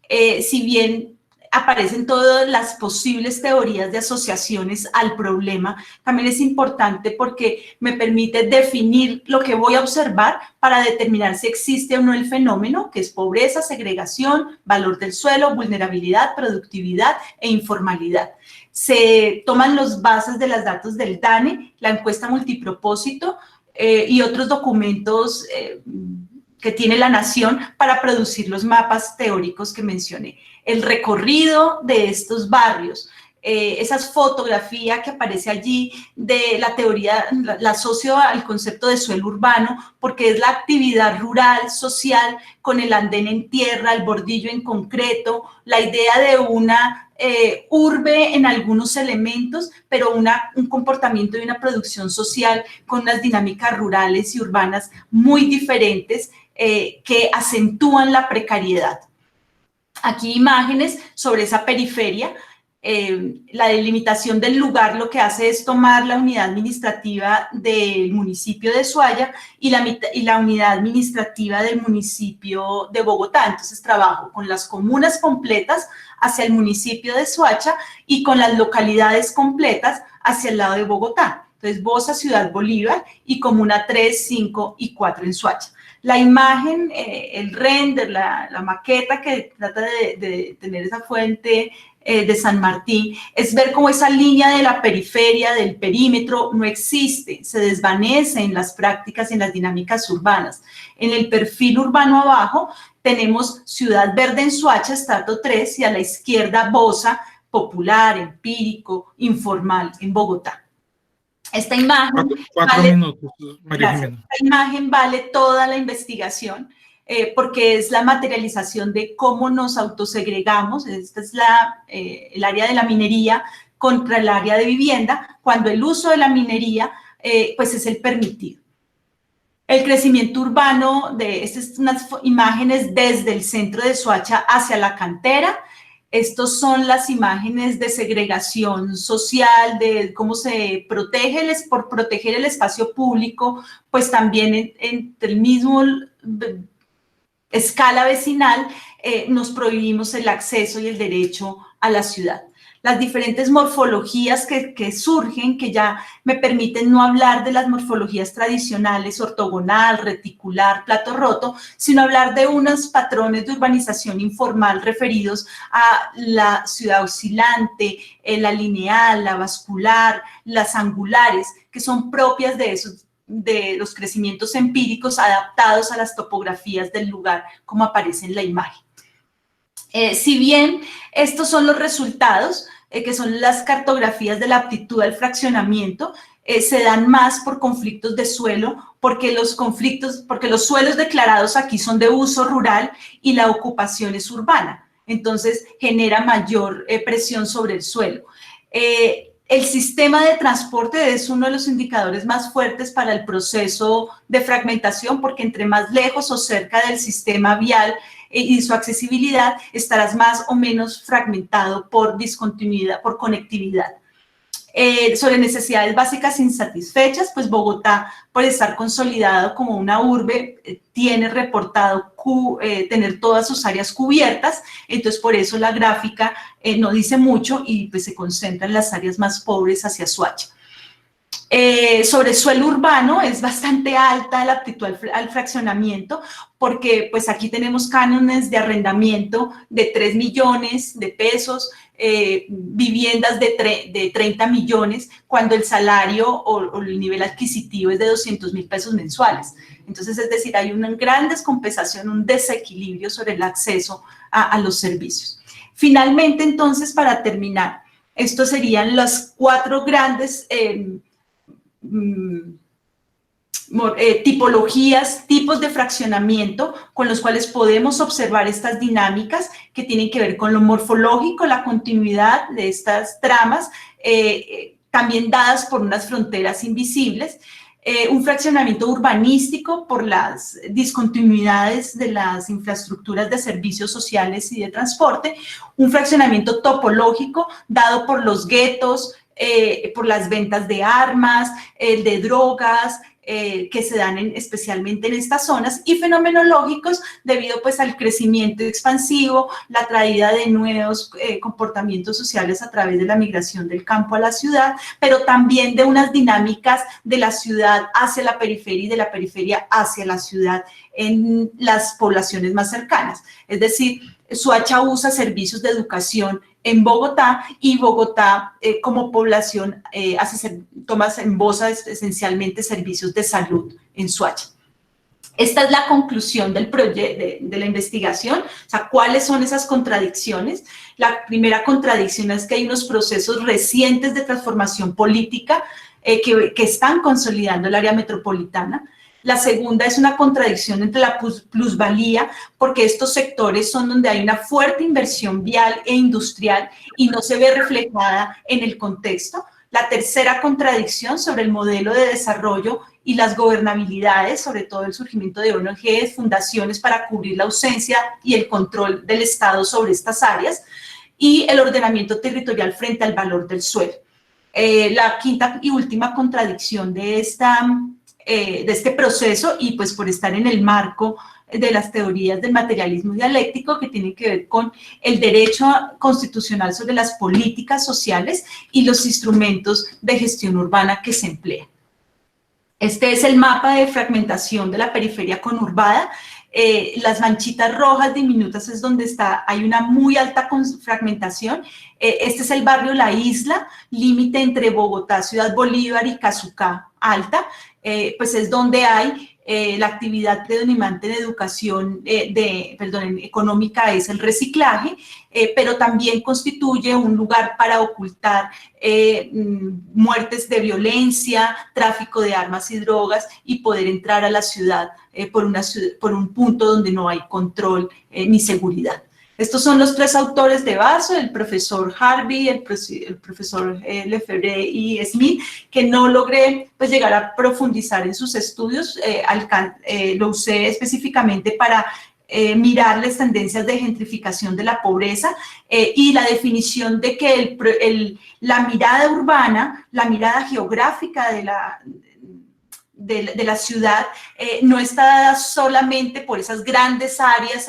si bien aparecen todas las posibles teorías de asociaciones al problema, también es importante porque me permite definir lo que voy a observar para determinar si existe o no el fenómeno, que es pobreza, segregación, valor del suelo, vulnerabilidad, productividad e informalidad. Se toman las bases de los datos del DANE, la encuesta multipropósito y otros documentos que tiene la Nación para producir los mapas teóricos que mencioné. El recorrido de estos barrios esa fotografía que aparece allí de la teoría, la asocio al concepto de suelo urbano, porque es la actividad rural, social, con el andén en tierra, el bordillo en concreto, la idea de una urbe en algunos elementos, pero un comportamiento y una producción social con unas dinámicas rurales y urbanas muy diferentes que acentúan la precariedad. Aquí imágenes sobre esa periferia. La delimitación del lugar lo que hace es tomar la unidad administrativa del municipio de Suaya y la unidad administrativa del municipio de Bogotá. Entonces trabajo con las comunas completas hacia el municipio de Soacha y con las localidades completas hacia el lado de Bogotá. Entonces Bosa, Ciudad Bolívar y Comuna 3, 5 y 4 en Soacha. La imagen, el render, la maqueta que trata de tener esa fuente de San Martín, es ver cómo esa línea de la periferia, del perímetro, no existe, se desvanece en las prácticas y en las dinámicas urbanas. En el perfil urbano abajo tenemos Ciudad Verde en Soacha, estrato 3, y a la izquierda Bosa, popular, empírico, informal en Bogotá. Esta imagen, cuatro minutos, María Jimena. Esta imagen vale toda la investigación porque es la materialización de cómo nos autosegregamos. Esta es el área de la minería contra el área de vivienda, cuando el uso de la minería pues es el permitido. El crecimiento urbano, estas son unas imágenes desde el centro de Soacha hacia la cantera. Estas son las imágenes de segregación social, de cómo se protege, por proteger el espacio público, pues también entre el mismo escala vecinal nos prohibimos el acceso y el derecho a la ciudad. Las diferentes morfologías que surgen, que ya me permiten no hablar de las morfologías tradicionales, ortogonal, reticular, plato roto, sino hablar de unos patrones de urbanización informal referidos a la ciudad oscilante, la lineal, la vascular, las angulares, que son propias de los crecimientos empíricos adaptados a las topografías del lugar, como aparece en la imagen. Si bien estos son los resultados, que son las cartografías de la aptitud al fraccionamiento, se dan más por conflictos de suelo, porque los suelos declarados aquí son de uso rural y la ocupación es urbana. Entonces, genera mayor presión sobre el suelo. El sistema de transporte es uno de los indicadores más fuertes para el proceso de fragmentación, porque entre más lejos o cerca del sistema vial y su accesibilidad, estarás más o menos fragmentado por discontinuidad, por conectividad. Sobre necesidades básicas insatisfechas, pues Bogotá, por estar consolidado como una urbe, tiene reportado tener todas sus áreas cubiertas, entonces por eso la gráfica no dice mucho y pues se concentra en las áreas más pobres hacia Soacha. Sobre suelo urbano es bastante alta la aptitud al fraccionamiento, porque pues aquí tenemos cánones de arrendamiento de 3 millones de pesos, viviendas de 30 millones, cuando el salario o el nivel adquisitivo es de 200.000 pesos mensuales. Entonces, es decir, hay una gran descompensación, un desequilibrio sobre el acceso a los servicios. Finalmente, entonces, para terminar, estos serían las 4 grandes tipologías, tipos de fraccionamiento con los cuales podemos observar estas dinámicas que tienen que ver con lo morfológico, la continuidad de estas tramas, también dadas por unas fronteras invisibles, un fraccionamiento urbanístico por las discontinuidades de las infraestructuras de servicios sociales y de transporte, un fraccionamiento topológico dado por los guetos, por las ventas de armas, de drogas, que se dan especialmente en estas zonas, y fenomenológicos debido pues al crecimiento expansivo, la traída de nuevos comportamientos sociales a través de la migración del campo a la ciudad, pero también de unas dinámicas de la ciudad hacia la periferia y de la periferia hacia la ciudad en las poblaciones más cercanas. Es decir, Soacha usa servicios de educación en Bogotá y Bogotá como población toma en Bosa esencialmente servicios de salud en Soacha. Esta es la conclusión del de la investigación, o sea, ¿cuáles son esas contradicciones? La primera contradicción es que hay unos procesos recientes de transformación política que están consolidando el área metropolitana. La segunda es una contradicción entre la plusvalía, porque estos sectores son donde hay una fuerte inversión vial e industrial y no se ve reflejada en el contexto. La tercera contradicción sobre el modelo de desarrollo y las gobernabilidades, sobre todo el surgimiento de ONGs, fundaciones para cubrir la ausencia y el control del Estado sobre estas áreas, y el ordenamiento territorial frente al valor del suelo. La quinta y última contradicción de este proceso, y pues por estar en el marco de las teorías del materialismo dialéctico, que tiene que ver con el derecho constitucional sobre las políticas sociales y los instrumentos de gestión urbana que se emplean. Este es el mapa de fragmentación de la periferia conurbada. Las manchitas rojas diminutas es donde hay una muy alta fragmentación. Este es el barrio La Isla, límite entre Bogotá, Ciudad Bolívar y Casucá Alta, pues es donde hay la actividad predominante de educación, económica es el reciclaje, pero también constituye un lugar para ocultar muertes de violencia, tráfico de armas y drogas y poder entrar a la ciudad por un punto donde no hay control ni seguridad. Estos son los tres autores de base, el profesor Harvey, el profesor Lefebvre y Smith, que no logré pues, llegar a profundizar en sus estudios. Lo usé específicamente para mirar las tendencias de gentrificación de la pobreza y la definición de que la mirada urbana, la mirada geográfica de la ciudad no está dada solamente por esas grandes áreas,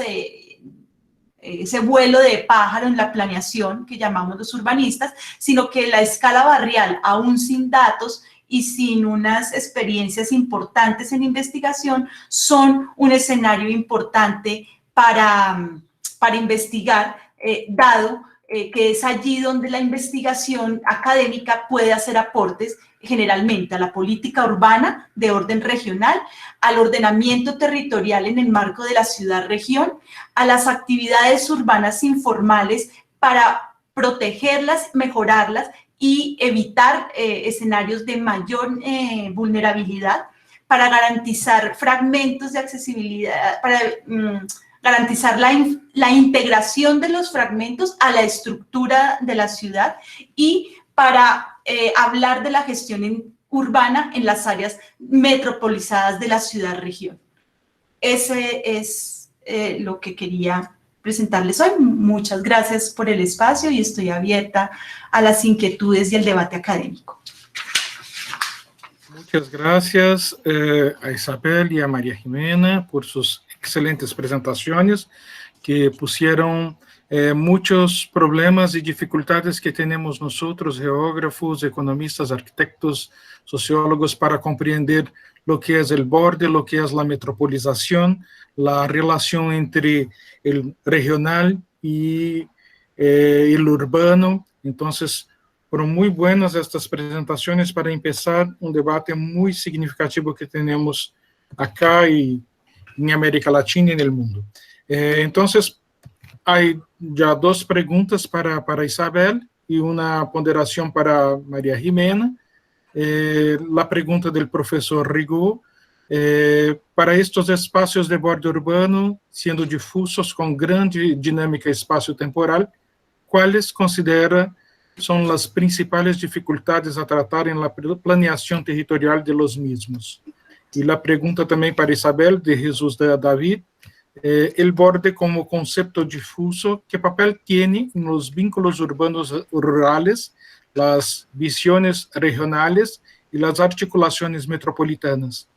ese vuelo de pájaro en la planeación que llamamos los urbanistas, sino que la escala barrial, aún sin datos y sin unas experiencias importantes en investigación, son un escenario importante para investigar, dado que es allí donde la investigación académica puede hacer aportes generalmente a la política urbana de orden regional, al ordenamiento territorial en el marco de la ciudad-región, a las actividades urbanas informales para protegerlas, mejorarlas y evitar escenarios de mayor vulnerabilidad, para garantizar fragmentos de accesibilidad, para garantizar la integración de los fragmentos a la estructura de la ciudad y para hablar de la gestión urbana en las áreas metropolizadas de la ciudad-región. Ese es lo que quería presentarles hoy. Muchas gracias por el espacio y estoy abierta a las inquietudes y el debate académico. Muchas gracias a Isabel y a María Jimena por sus excelentes presentaciones que pusieron muchos problemas y dificultades que tenemos nosotros, geógrafos, economistas, arquitectos, sociólogos, para comprender lo que es el borde, lo que es la metropolización, la relación entre el regional y el urbano. Entonces, fueron muy buenas estas presentaciones para empezar un debate muy significativo que tenemos acá y en América Latina y en el mundo. Entonces, hay ya dos preguntas para Isabel y una ponderación para María Jimena. La pregunta del profesor Rigaud, para estos espacios de borde urbano, siendo difusos con grande dinámica espacio-temporal, ¿cuáles considera son las principales dificultades a tratar en la planeación territorial de los mismos? Y la pregunta también para Isabel, de Jesús de David, el borde como concepto difuso, ¿qué papel tiene en los vínculos urbanos rurales, las visiones regionales y las articulaciones metropolitanas?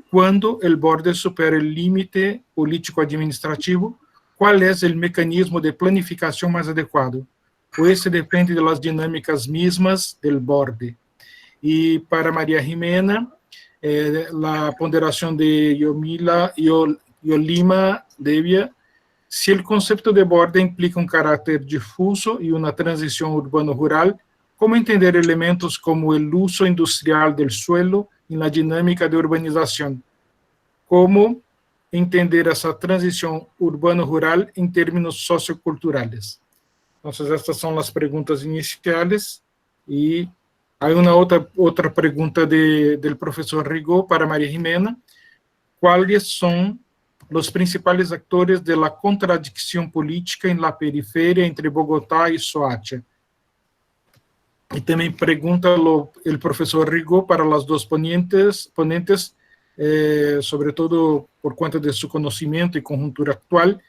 Cuando el borde supera el límite político-administrativo, ¿cuál es el mecanismo de planificación más adecuado? O ese depende de las dinámicas mismas del borde. Y para María Jimena, la ponderación de Yolima Devia, si el concepto de borde implica un carácter difuso y una transición urbano-rural, ¿cómo entender elementos como el uso industrial del suelo en la dinámica de urbanización? ¿Cómo entender esa transición urbano-rural en términos socioculturales. Entonces, estas son las preguntas iniciales y hay una otra pregunta del profesor Rigaud para María Jimena. ¿Cuáles son los principales actores de la contradicción política en la periferia entre Bogotá y Soacha? Y también pregunta el profesor Rigaud para las dos ponentes, sobre todo por cuenta de su conocimiento y conjuntura actual,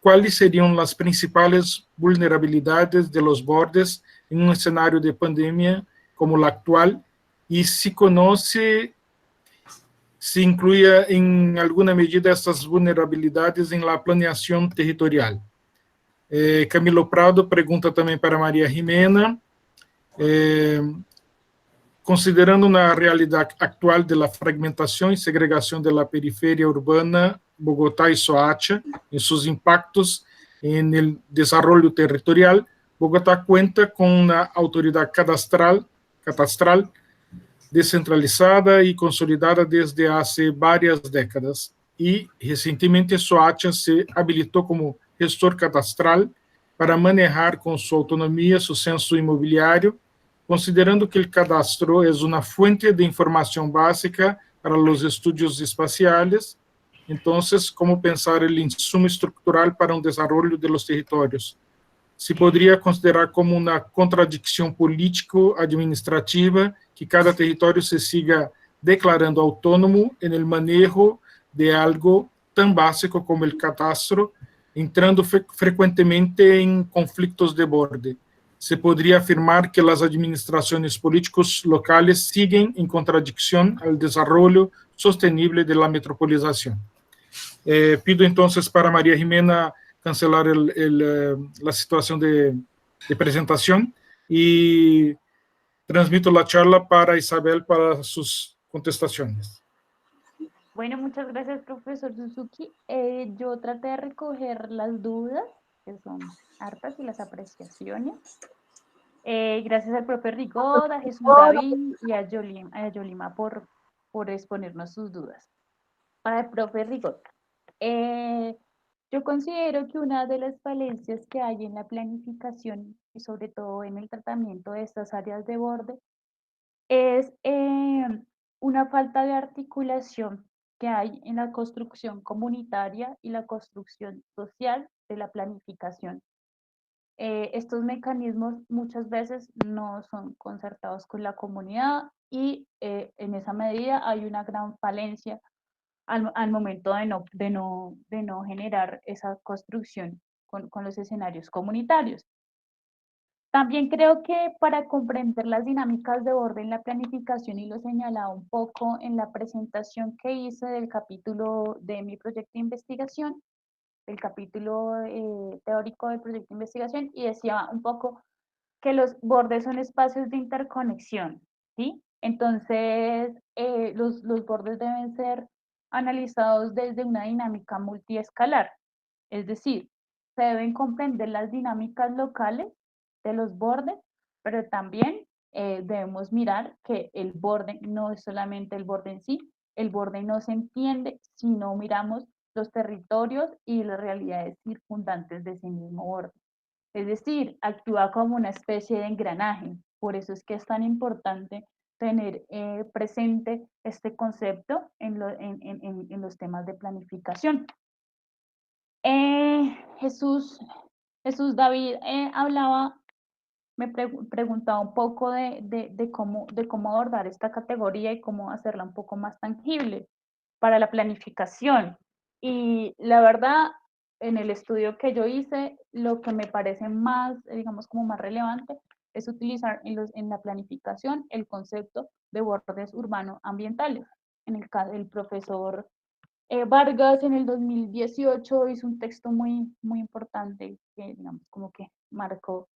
¿cuáles serían las principales vulnerabilidades de los bordes en un escenario de pandemia como la actual? Y si conoce, si incluye en alguna medida estas vulnerabilidades en la planeación territorial. Camilo Prado pregunta también para María Jimena, considerando una realidad actual de la fragmentación y segregación de la periferia urbana, Bogotá y Soacha, en sus impactos en el desarrollo territorial, Bogotá cuenta con una autoridad catastral descentralizada y consolidada desde hace varias décadas, y recientemente Soacha se habilitó como gestor catastral para manejar con su autonomía su censo inmobiliario, considerando que el cadastro es una fuente de información básica para los estudios espaciales. Entonces, ¿cómo pensar el insumo estructural para un desarrollo de los territorios? Se podría considerar como una contradicción político-administrativa que cada territorio se siga declarando autónomo en el manejo de algo tan básico como el catastro, entrando frecuentemente en conflictos de borde. Se podría afirmar que las administraciones políticos locales siguen en contradicción al desarrollo sostenible de la metropolización. Pido entonces para María Jimena cancelar la situación de presentación y transmito la charla para Isabel para sus contestaciones. Bueno, muchas gracias, profesor Suzuki. Yo traté de recoger las dudas, que son hartas, y las apreciaciones. Gracias al profe Rigaud, a Jesús David y a Yolima por exponernos sus dudas. Para el profe Rigaud, yo considero que una de las falencias que hay en la planificación y sobre todo en el tratamiento de estas áreas de borde es una falta de articulación que hay en la construcción comunitaria y la construcción social de la planificación. Estos mecanismos muchas veces no son concertados con la comunidad y en esa medida hay una gran falencia al momento de no generar esa construcción con los escenarios comunitarios. También creo que para comprender las dinámicas de borde en la planificación, y lo señalaba un poco en la presentación que hice del capítulo de mi proyecto de investigación, el capítulo teórico del proyecto de investigación, y decía un poco que los bordes son espacios de interconexión, ¿sí? Entonces, los bordes deben ser analizados desde una dinámica multiescalar, es decir, se deben comprender las dinámicas locales de los bordes, pero también debemos mirar que el borde no es solamente el borde en sí, el borde no se entiende si no miramos los territorios y las realidades circundantes de ese mismo borde. Es decir, actúa como una especie de engranaje. Por eso es que es tan importante tener presente este concepto en los temas de planificación. Jesús David hablaba, me preguntaba un poco de cómo abordar esta categoría y cómo hacerla un poco más tangible para la planificación. Y la verdad, en el estudio que yo hice, lo que me parece más, digamos, como más relevante es utilizar en la planificación el concepto de bordes urbano-ambientales. En el caso del profesor Vargas, en el 2018 hizo un texto muy importante que, digamos, como que marcó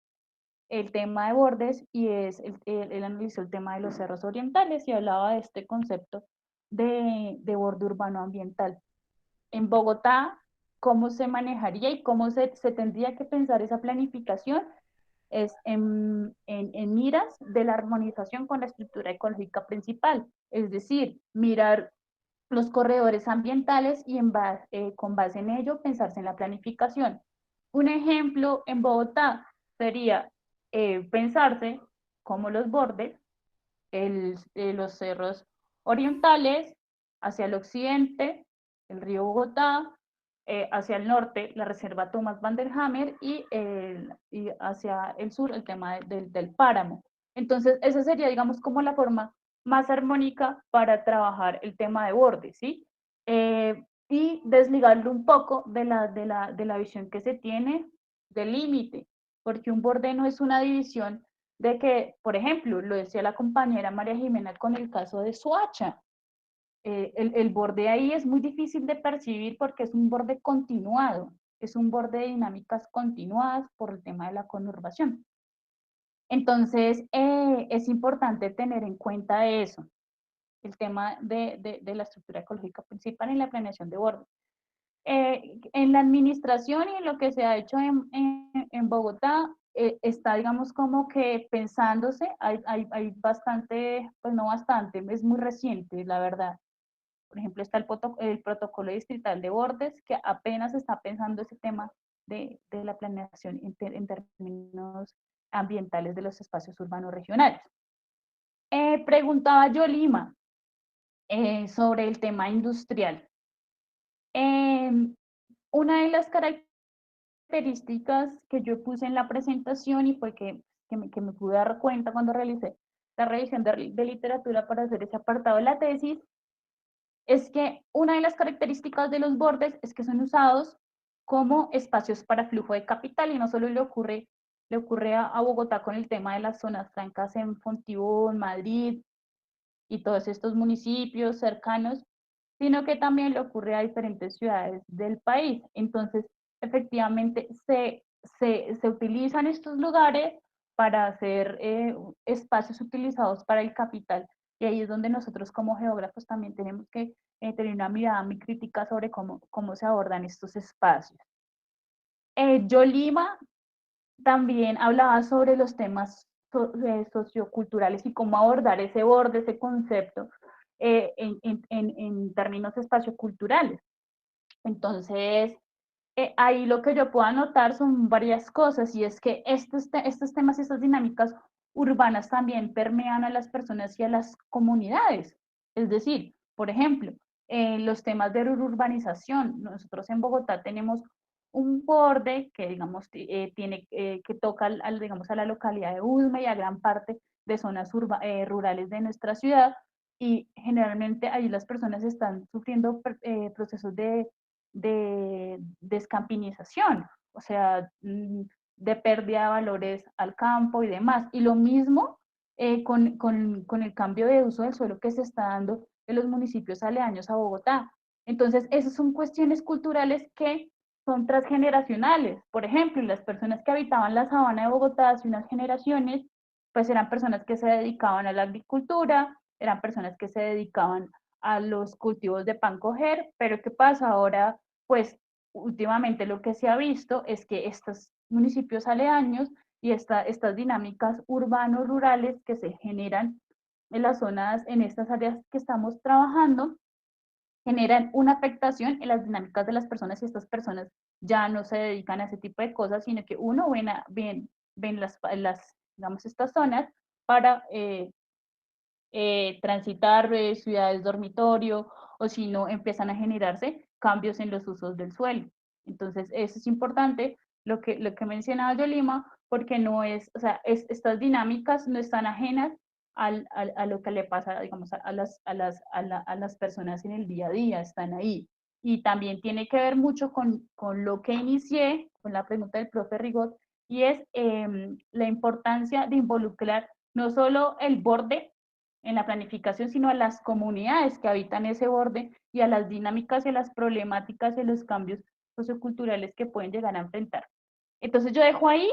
el tema de bordes, y él analizó el tema de los cerros orientales y hablaba de este concepto de borde urbano ambiental. En Bogotá, ¿cómo se manejaría y cómo se tendría que pensar esa planificación? Es en miras de la armonización con la estructura ecológica principal, es decir, mirar los corredores ambientales y con base en ello pensarse en la planificación. Un ejemplo en Bogotá sería pensarse como los bordes, los cerros orientales, hacia el occidente, el río Bogotá, hacia el norte, la reserva Thomas van der Hammer y hacia el sur, el tema del páramo. Entonces, esa sería, digamos, como la forma más armónica para trabajar el tema de bordes, ¿sí? Y desligarlo un poco de la visión que se tiene del límite, porque un borde no es una división de que, por ejemplo, lo decía la compañera María Jimena con el caso de Soacha, el borde ahí es muy difícil de percibir porque es un borde continuado, es un borde de dinámicas continuadas por el tema de la conurbación. Entonces, es importante tener en cuenta eso, el tema de la estructura ecológica principal en la planeación de bordes. En la administración y en lo que se ha hecho en Bogotá, está, digamos, como que pensándose, hay bastante, pues no bastante, es muy reciente, la verdad. Por ejemplo, está el protocolo distrital de bordes, que apenas está pensando ese tema de la planeación en términos ambientales de los espacios urbanos regionales. Preguntaba yo Lima sobre el tema industrial. Una de las características que yo puse en la presentación y fue que me pude dar cuenta cuando realicé la revisión de literatura para hacer ese apartado de la tesis, es que una de las características de los bordes es que son usados como espacios para flujo de capital y no solo le ocurre a Bogotá con el tema de las zonas francas en Fontibón, Madrid y todos estos municipios cercanos, sino que también le ocurre a diferentes ciudades del país. Entonces, efectivamente, se utilizan estos lugares para hacer espacios utilizados para el capital. Y ahí es donde nosotros como geógrafos también tenemos que tener una mirada muy crítica sobre cómo se abordan estos espacios. Yolima también hablaba sobre los temas socioculturales y cómo abordar ese borde, ese concepto en términos espacioculturales. Entonces, ahí lo que yo puedo anotar son varias cosas y es que estos temas y estas dinámicas urbanas también permean a las personas y a las comunidades. Es decir, por ejemplo, los temas de urbanización. Nosotros en Bogotá tenemos un borde que, digamos, que toca, digamos, a la localidad de Usme y a gran parte de zonas rurales de nuestra ciudad y generalmente ahí las personas están sufriendo procesos de descampinización, o sea, de pérdida de valores al campo y demás. Y lo mismo con el cambio de uso del suelo que se está dando en los municipios aledaños a Bogotá. Entonces, esas son cuestiones culturales que son transgeneracionales. Por ejemplo, las personas que habitaban la sabana de Bogotá hace unas generaciones, pues eran personas que se dedicaban a la agricultura, eran personas que se dedicaban a los cultivos de pan coger, pero ¿qué pasa ahora? Pues últimamente lo que se ha visto es que estos municipios aledaños y estas dinámicas urbano-rurales que se generan en las zonas, en estas áreas que estamos trabajando, generan una afectación en las dinámicas de las personas y estas personas ya no se dedican a ese tipo de cosas, sino que uno ven digamos, estas zonas para transitar ciudades dormitorio o si no empiezan a generarse cambios en los usos del suelo. Entonces, eso es importante, lo que mencionaba Yolima, porque no es, o sea, estas dinámicas no están ajenas a lo que le pasa, digamos, a las personas en el día a día, están ahí. Y también tiene que ver mucho con lo que inicié, con la pregunta del profe Rigot, y es la importancia de involucrar no solo el borde en la planificación, sino a las comunidades que habitan ese borde y a las dinámicas y a las problemáticas y los cambios socioculturales que pueden llegar a enfrentar. Entonces yo dejo ahí,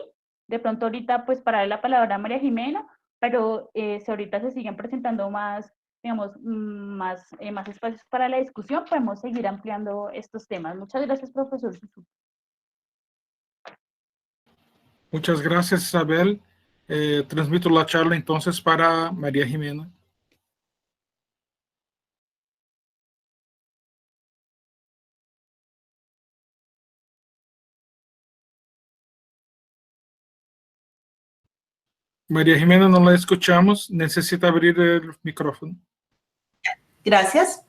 de pronto ahorita pues para dar la palabra a María Jimena, pero si ahorita se siguen presentando más, digamos, más espacios para la discusión, podemos seguir ampliando estos temas. Muchas gracias, profesor. Muchas gracias, Isabel. Transmito la charla entonces para María Jimena. María Jimena, no la escuchamos. Necesita abrir el micrófono. Gracias.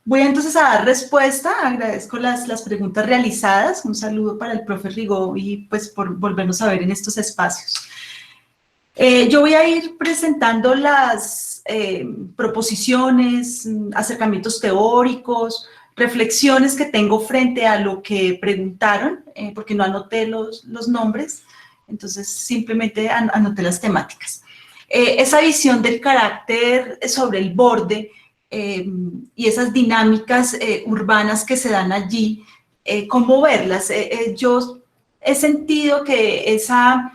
Voy entonces a dar respuesta. Agradezco las preguntas realizadas. Un saludo para el profe Rigó y pues por volvernos a ver en estos espacios. Yo voy a ir presentando las proposiciones, acercamientos teóricos, reflexiones que tengo frente a lo que preguntaron, porque no anoté los nombres, entonces simplemente anoté las temáticas. Esa visión del carácter sobre el borde y esas dinámicas urbanas que se dan allí, ¿cómo verlas? Yo he sentido que esa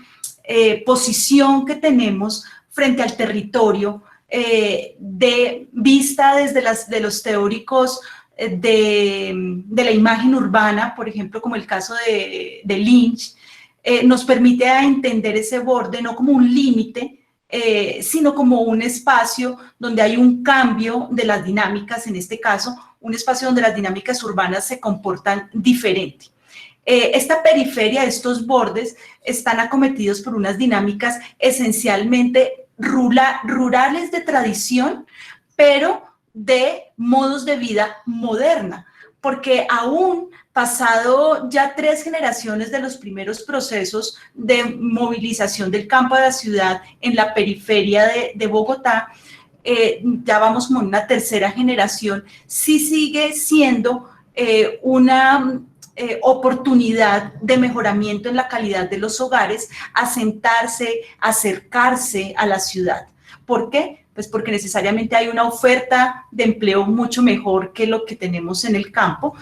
posición que tenemos frente al territorio, de vista desde los teóricos de la imagen urbana, por ejemplo, como el caso de Lynch, nos permite entender ese borde no como un límite, sino como un espacio donde hay un cambio de las dinámicas, en este caso, un espacio donde las dinámicas urbanas se comportan diferente. Esta periferia, estos bordes, están acometidos por unas dinámicas esencialmente rurales de tradición, pero de modos de vida moderna, porque aún pasado ya 3 generaciones de los primeros procesos de movilización del campo a la ciudad en la periferia de Bogotá, ya vamos como en una 3ª generación, sí sigue siendo una oportunidad de mejoramiento en la calidad de los hogares, asentarse, acercarse a la ciudad. ¿Por qué? Pues porque necesariamente hay una oferta de empleo mucho mejor que lo que tenemos en el campo.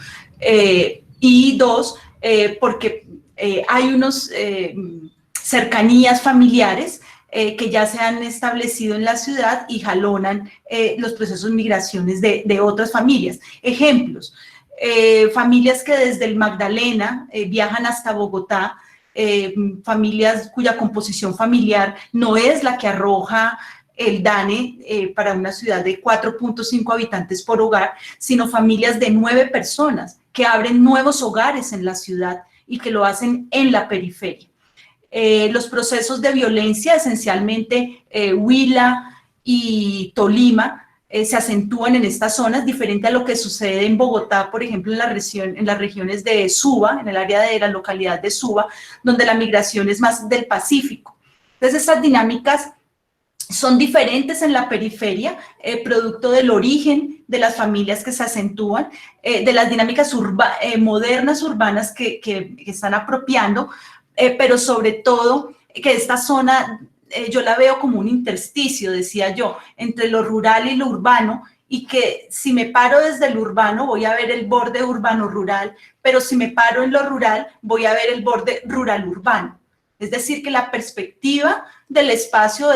Y 2, porque hay unos cercanías familiares que ya se han establecido en la ciudad y jalonan los procesos de migraciones de otras familias. Ejemplos, familias que desde el Magdalena viajan hasta Bogotá, familias cuya composición familiar no es la que arroja el DANE para una ciudad de 4.5 habitantes por hogar, sino familias de 9 personas que abren nuevos hogares en la ciudad y que lo hacen en la periferia. Los procesos de violencia, esencialmente Huila y Tolima, se acentúan en estas zonas, diferente a lo que sucede en Bogotá, por ejemplo, en las regiones de Suba, en el área de la localidad de Suba, donde la migración es más del Pacífico. Entonces, estas dinámicas son diferentes en la periferia, producto del origen de las familias que se acentúan, de las dinámicas modernas urbanas que están apropiando, pero sobre todo que esta zona yo la veo como un intersticio, decía yo, entre lo rural y lo urbano, y que si me paro desde lo urbano voy a ver el borde urbano-rural, pero si me paro en lo rural voy a ver el borde rural-urbano. Es decir, que la perspectiva del espacio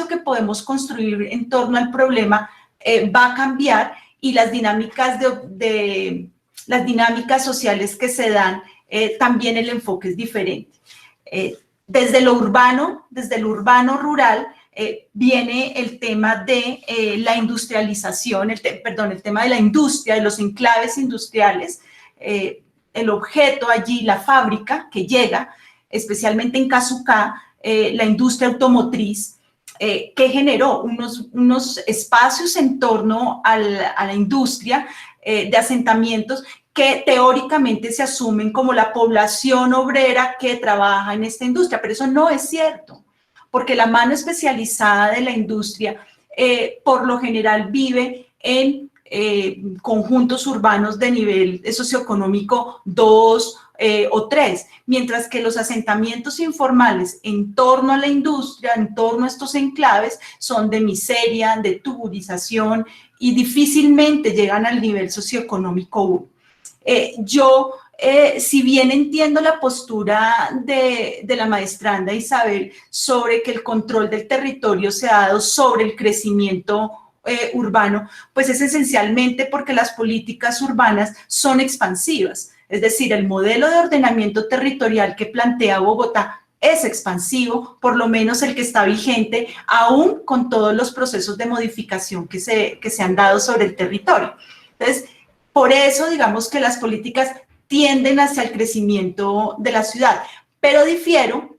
que podemos construir en torno al problema va a cambiar, y las dinámicas las dinámicas sociales que se dan, también el enfoque es diferente. Desde lo urbano rural, viene el tema de la industrialización, el tema de la industria, de los enclaves industriales, el objeto allí, la fábrica que llega, especialmente en Casucá, la industria automotriz, que generó unos espacios en torno a la industria de asentamientos que teóricamente se asumen como la población obrera que trabaja en esta industria, pero eso no es cierto, porque la mano especializada de la industria por lo general vive en conjuntos urbanos de nivel socioeconómico 2 o 3, mientras que los asentamientos informales en torno a la industria, en torno a estos enclaves, son de miseria, de tuburización, y difícilmente llegan al nivel socioeconómico 1. Si bien entiendo la postura de la maestranda Isabel sobre que el control del territorio se ha dado sobre el crecimiento urbano, pues es esencialmente porque las políticas urbanas son expansivas. Es decir, el modelo de ordenamiento territorial que plantea Bogotá es expansivo, por lo menos el que está vigente, aún con todos los procesos de modificación que se han dado sobre el territorio. Entonces, por eso, digamos que las políticas tienden hacia el crecimiento de la ciudad, pero difiero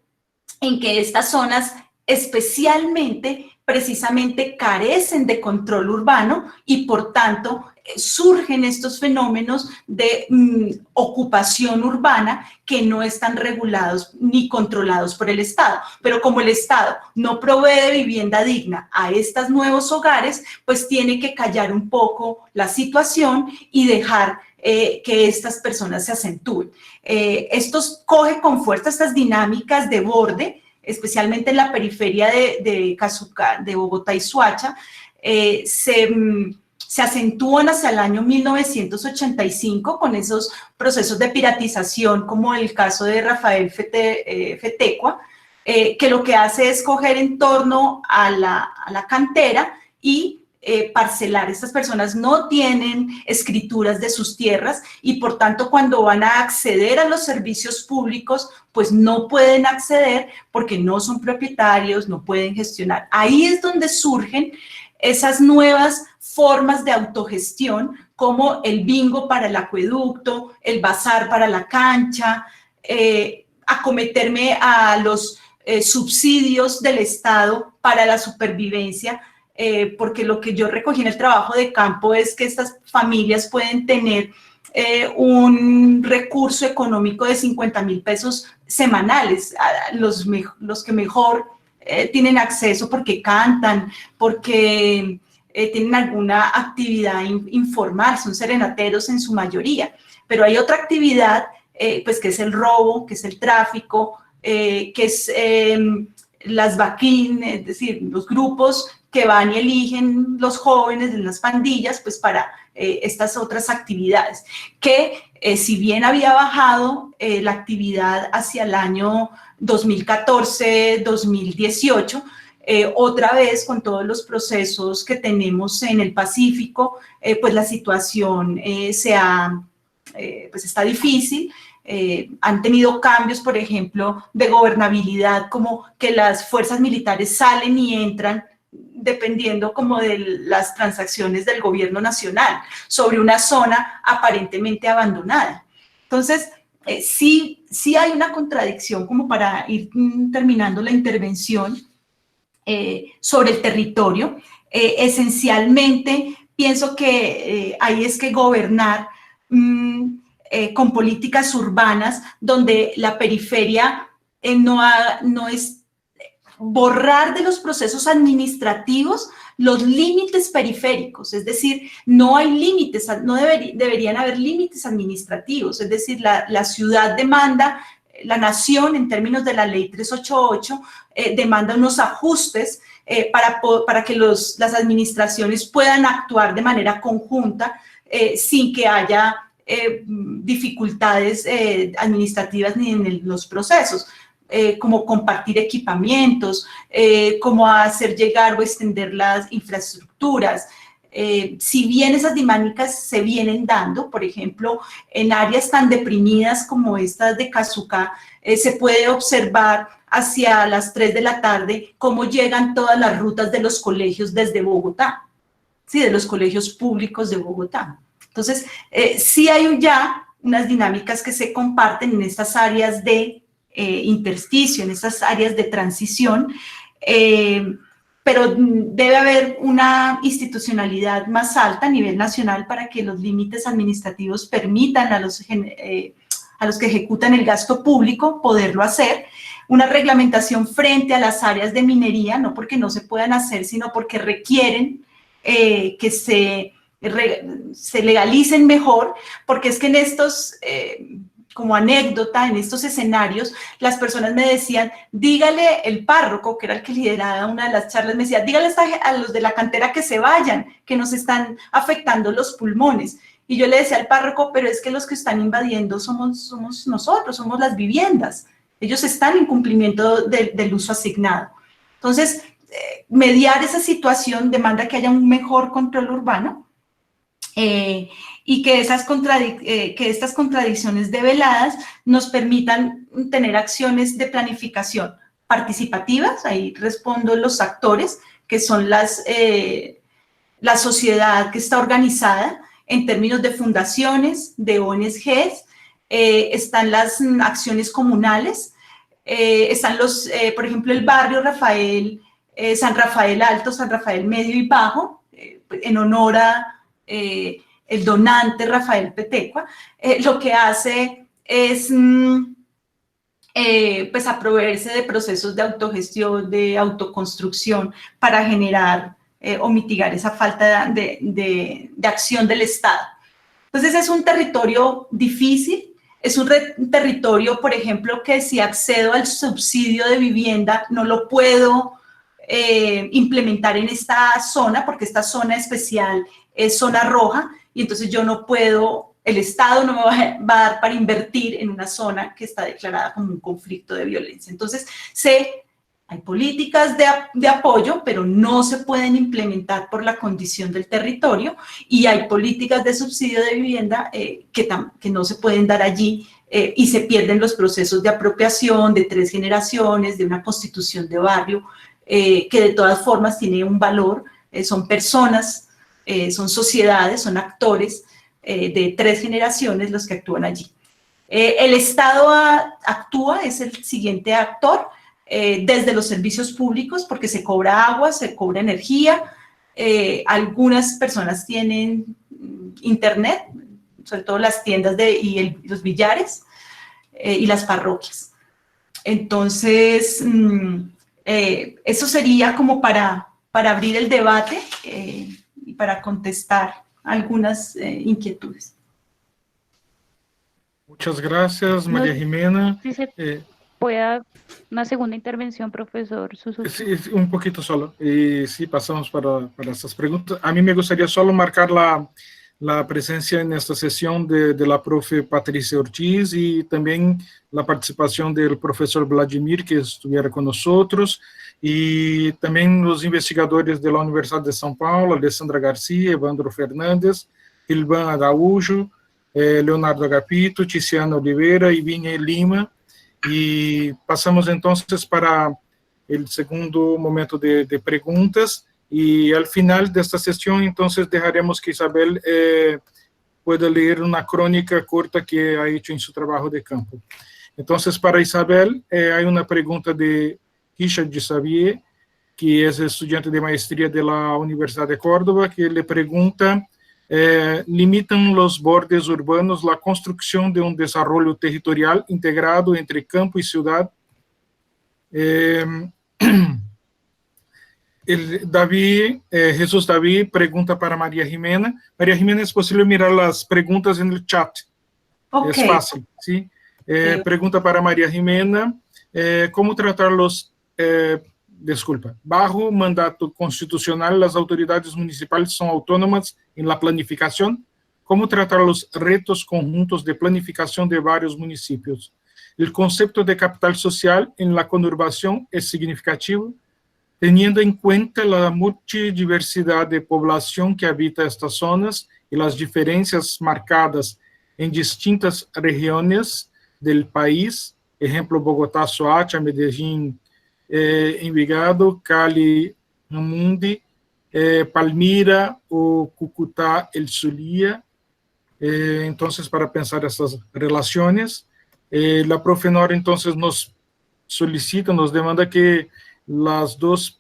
en que estas zonas especialmente, precisamente carecen de control urbano y por tanto surgen estos fenómenos de ocupación urbana que no están regulados ni controlados por el Estado. Pero como el Estado no provee de vivienda digna a estos nuevos hogares, pues tiene que callar un poco la situación y dejar que estas personas se acentúen. Esto coge con fuerza estas dinámicas de borde, especialmente en la periferia de Cazuca, de Bogotá y Soacha, se acentúan hacia el año 1985 con esos procesos de piratización, como el caso de Rafael Fetecua, que lo que hace es coger en torno a la cantera y parcelar. Estas personas no tienen escrituras de sus tierras y por tanto cuando van a acceder a los servicios públicos pues no pueden acceder porque no son propietarios, no pueden gestionar. Ahí es donde surgen esas nuevas formas de autogestión como el bingo para el acueducto, el bazar para la cancha, acometerme a los subsidios del Estado para la supervivencia, porque lo que yo recogí en el trabajo de campo es que estas familias pueden tener un recurso económico de 50.000 pesos semanales, los que mejor tienen acceso porque cantan, porque tienen alguna actividad informal, son serenateros en su mayoría, pero hay otra actividad pues que es el robo, que es el tráfico, que es las vaquín, es decir, los grupos que van y eligen los jóvenes de las pandillas pues para estas otras actividades, que si bien había bajado la actividad hacia el año 2014-2018, otra vez con todos los procesos que tenemos en el Pacífico, pues la situación pues está difícil. Han tenido cambios, por ejemplo, de gobernabilidad, como que las fuerzas militares salen y entran dependiendo como de las transacciones del gobierno nacional sobre una zona aparentemente abandonada. Entonces, sí hay una contradicción, como para ir terminando la intervención, sobre el territorio. Esencialmente, pienso que ahí es que gobernar con políticas urbanas donde la periferia no es borrar de los procesos administrativos los límites periféricos, es decir, no hay límites, no deberían haber límites administrativos, es decir, la ciudad demanda, la nación en términos de la ley 388 demanda unos ajustes para que las administraciones puedan actuar de manera conjunta sin que haya dificultades administrativas ni en los procesos. Como compartir equipamientos, como hacer llegar o extender las infraestructuras. Si bien esas dinámicas se vienen dando, por ejemplo, en áreas tan deprimidas como estas de Cazuca, se puede observar hacia las 3 de la tarde cómo llegan todas las rutas de los colegios desde Bogotá, ¿sí? De los colegios públicos de Bogotá. Entonces, sí hay ya unas dinámicas que se comparten en estas áreas de intersticio, en estas áreas de transición, pero debe haber una institucionalidad más alta a nivel nacional para que los límites administrativos permitan a los que ejecutan el gasto público poderlo hacer, una reglamentación frente a las áreas de minería, no porque no se puedan hacer, sino porque requieren que se legalicen mejor, porque es que en estos como anécdota, en estos escenarios, las personas me decían, dígale el párroco, que era el que lideraba una de las charlas, me decía, dígale a los de la cantera que se vayan, que nos están afectando los pulmones. Y yo le decía al párroco, pero es que los que están invadiendo somos nosotros, somos las viviendas. Ellos están en cumplimiento del uso asignado. Entonces, mediar esa situación demanda que haya un mejor control urbano, y que estas contradicciones develadas nos permitan tener acciones de planificación participativas, ahí respondo los actores, que son la sociedad que está organizada en términos de fundaciones, de ONGs, están las acciones comunales, están por ejemplo, el barrio San Rafael Alto, San Rafael Medio y Bajo, en honor a el donante Rafael Petecua. Lo que hace es pues a proveerse de procesos de autogestión, de autoconstrucción, para generar o mitigar esa falta de acción del Estado. Entonces es un territorio difícil, es un territorio, por ejemplo, que si accedo al subsidio de vivienda no lo puedo implementar en esta zona, porque esta zona especial es zona roja, y entonces yo no puedo, el Estado no me va a dar para invertir en una zona que está declarada como un conflicto de violencia. Entonces, hay políticas de apoyo, pero no se pueden implementar por la condición del territorio, y hay políticas de subsidio de vivienda que no se pueden dar allí, y se pierden los procesos de apropiación de 3 generaciones, de una constitución de barrio, que de todas formas tiene un valor, son personas, son sociedades, son actores de 3 generaciones los que actúan allí. El Estado actúa, es el siguiente actor, desde los servicios públicos, porque se cobra agua, se cobra energía, algunas personas tienen internet, sobre todo las tiendas y los billares, y las parroquias. Entonces, eso sería como para abrir el debate y para contestar algunas inquietudes. Muchas gracias, María Jimena. Si se pueda una segunda intervención, profesor Suzuki. Sí, un poquito solo. Y sí, pasamos para estas preguntas. A mí me gustaría solo marcar la presencia en esta sesión de la profe Patricia Ortiz, y también la participación del profesor Vladimir, que estuviera con nosotros, y también los investigadores de la Universidad de São Paulo, Alessandra García, Evandro Fernández, Ilvan Araújo, Leonardo Agapito, Tiziana Oliveira y Viña Lima. Y pasamos entonces para el segundo momento de preguntas, y al final de esta sesión entonces dejaremos que Isabel pueda leer una crónica corta que ha hecho en su trabajo de campo. Entonces, para Isabel, hay una pregunta de Richard de Xavier, que es estudiante de maestría de la Universidad de Córdoba, que le pregunta: limitan los bordes urbanos la construcción de un desarrollo territorial integrado entre campo y ciudad. Jesús David pregunta para María Jimena. María Jimena, ¿es posible mirar las preguntas en el chat? Okay. Es fácil, ¿sí? Pregunta para María Jimena: ¿cómo tratar bajo mandato constitucional, las autoridades municipales son autónomas en la planificación? ¿Cómo tratar los retos conjuntos de planificación de varios municipios? ¿El concepto de capital social en la conurbación es significativo, teniendo en cuenta la multidiversidad de población que habita estas zonas y las diferencias marcadas en distintas regiones del país? Ejemplo, Bogotá, Soacha, Medellín, Envigado, Cali, Amundi, Palmira o Cúcuta, El Zulia. Entonces, para pensar estas relaciones, la profe Nora entonces nos solicita, nos demanda que las dos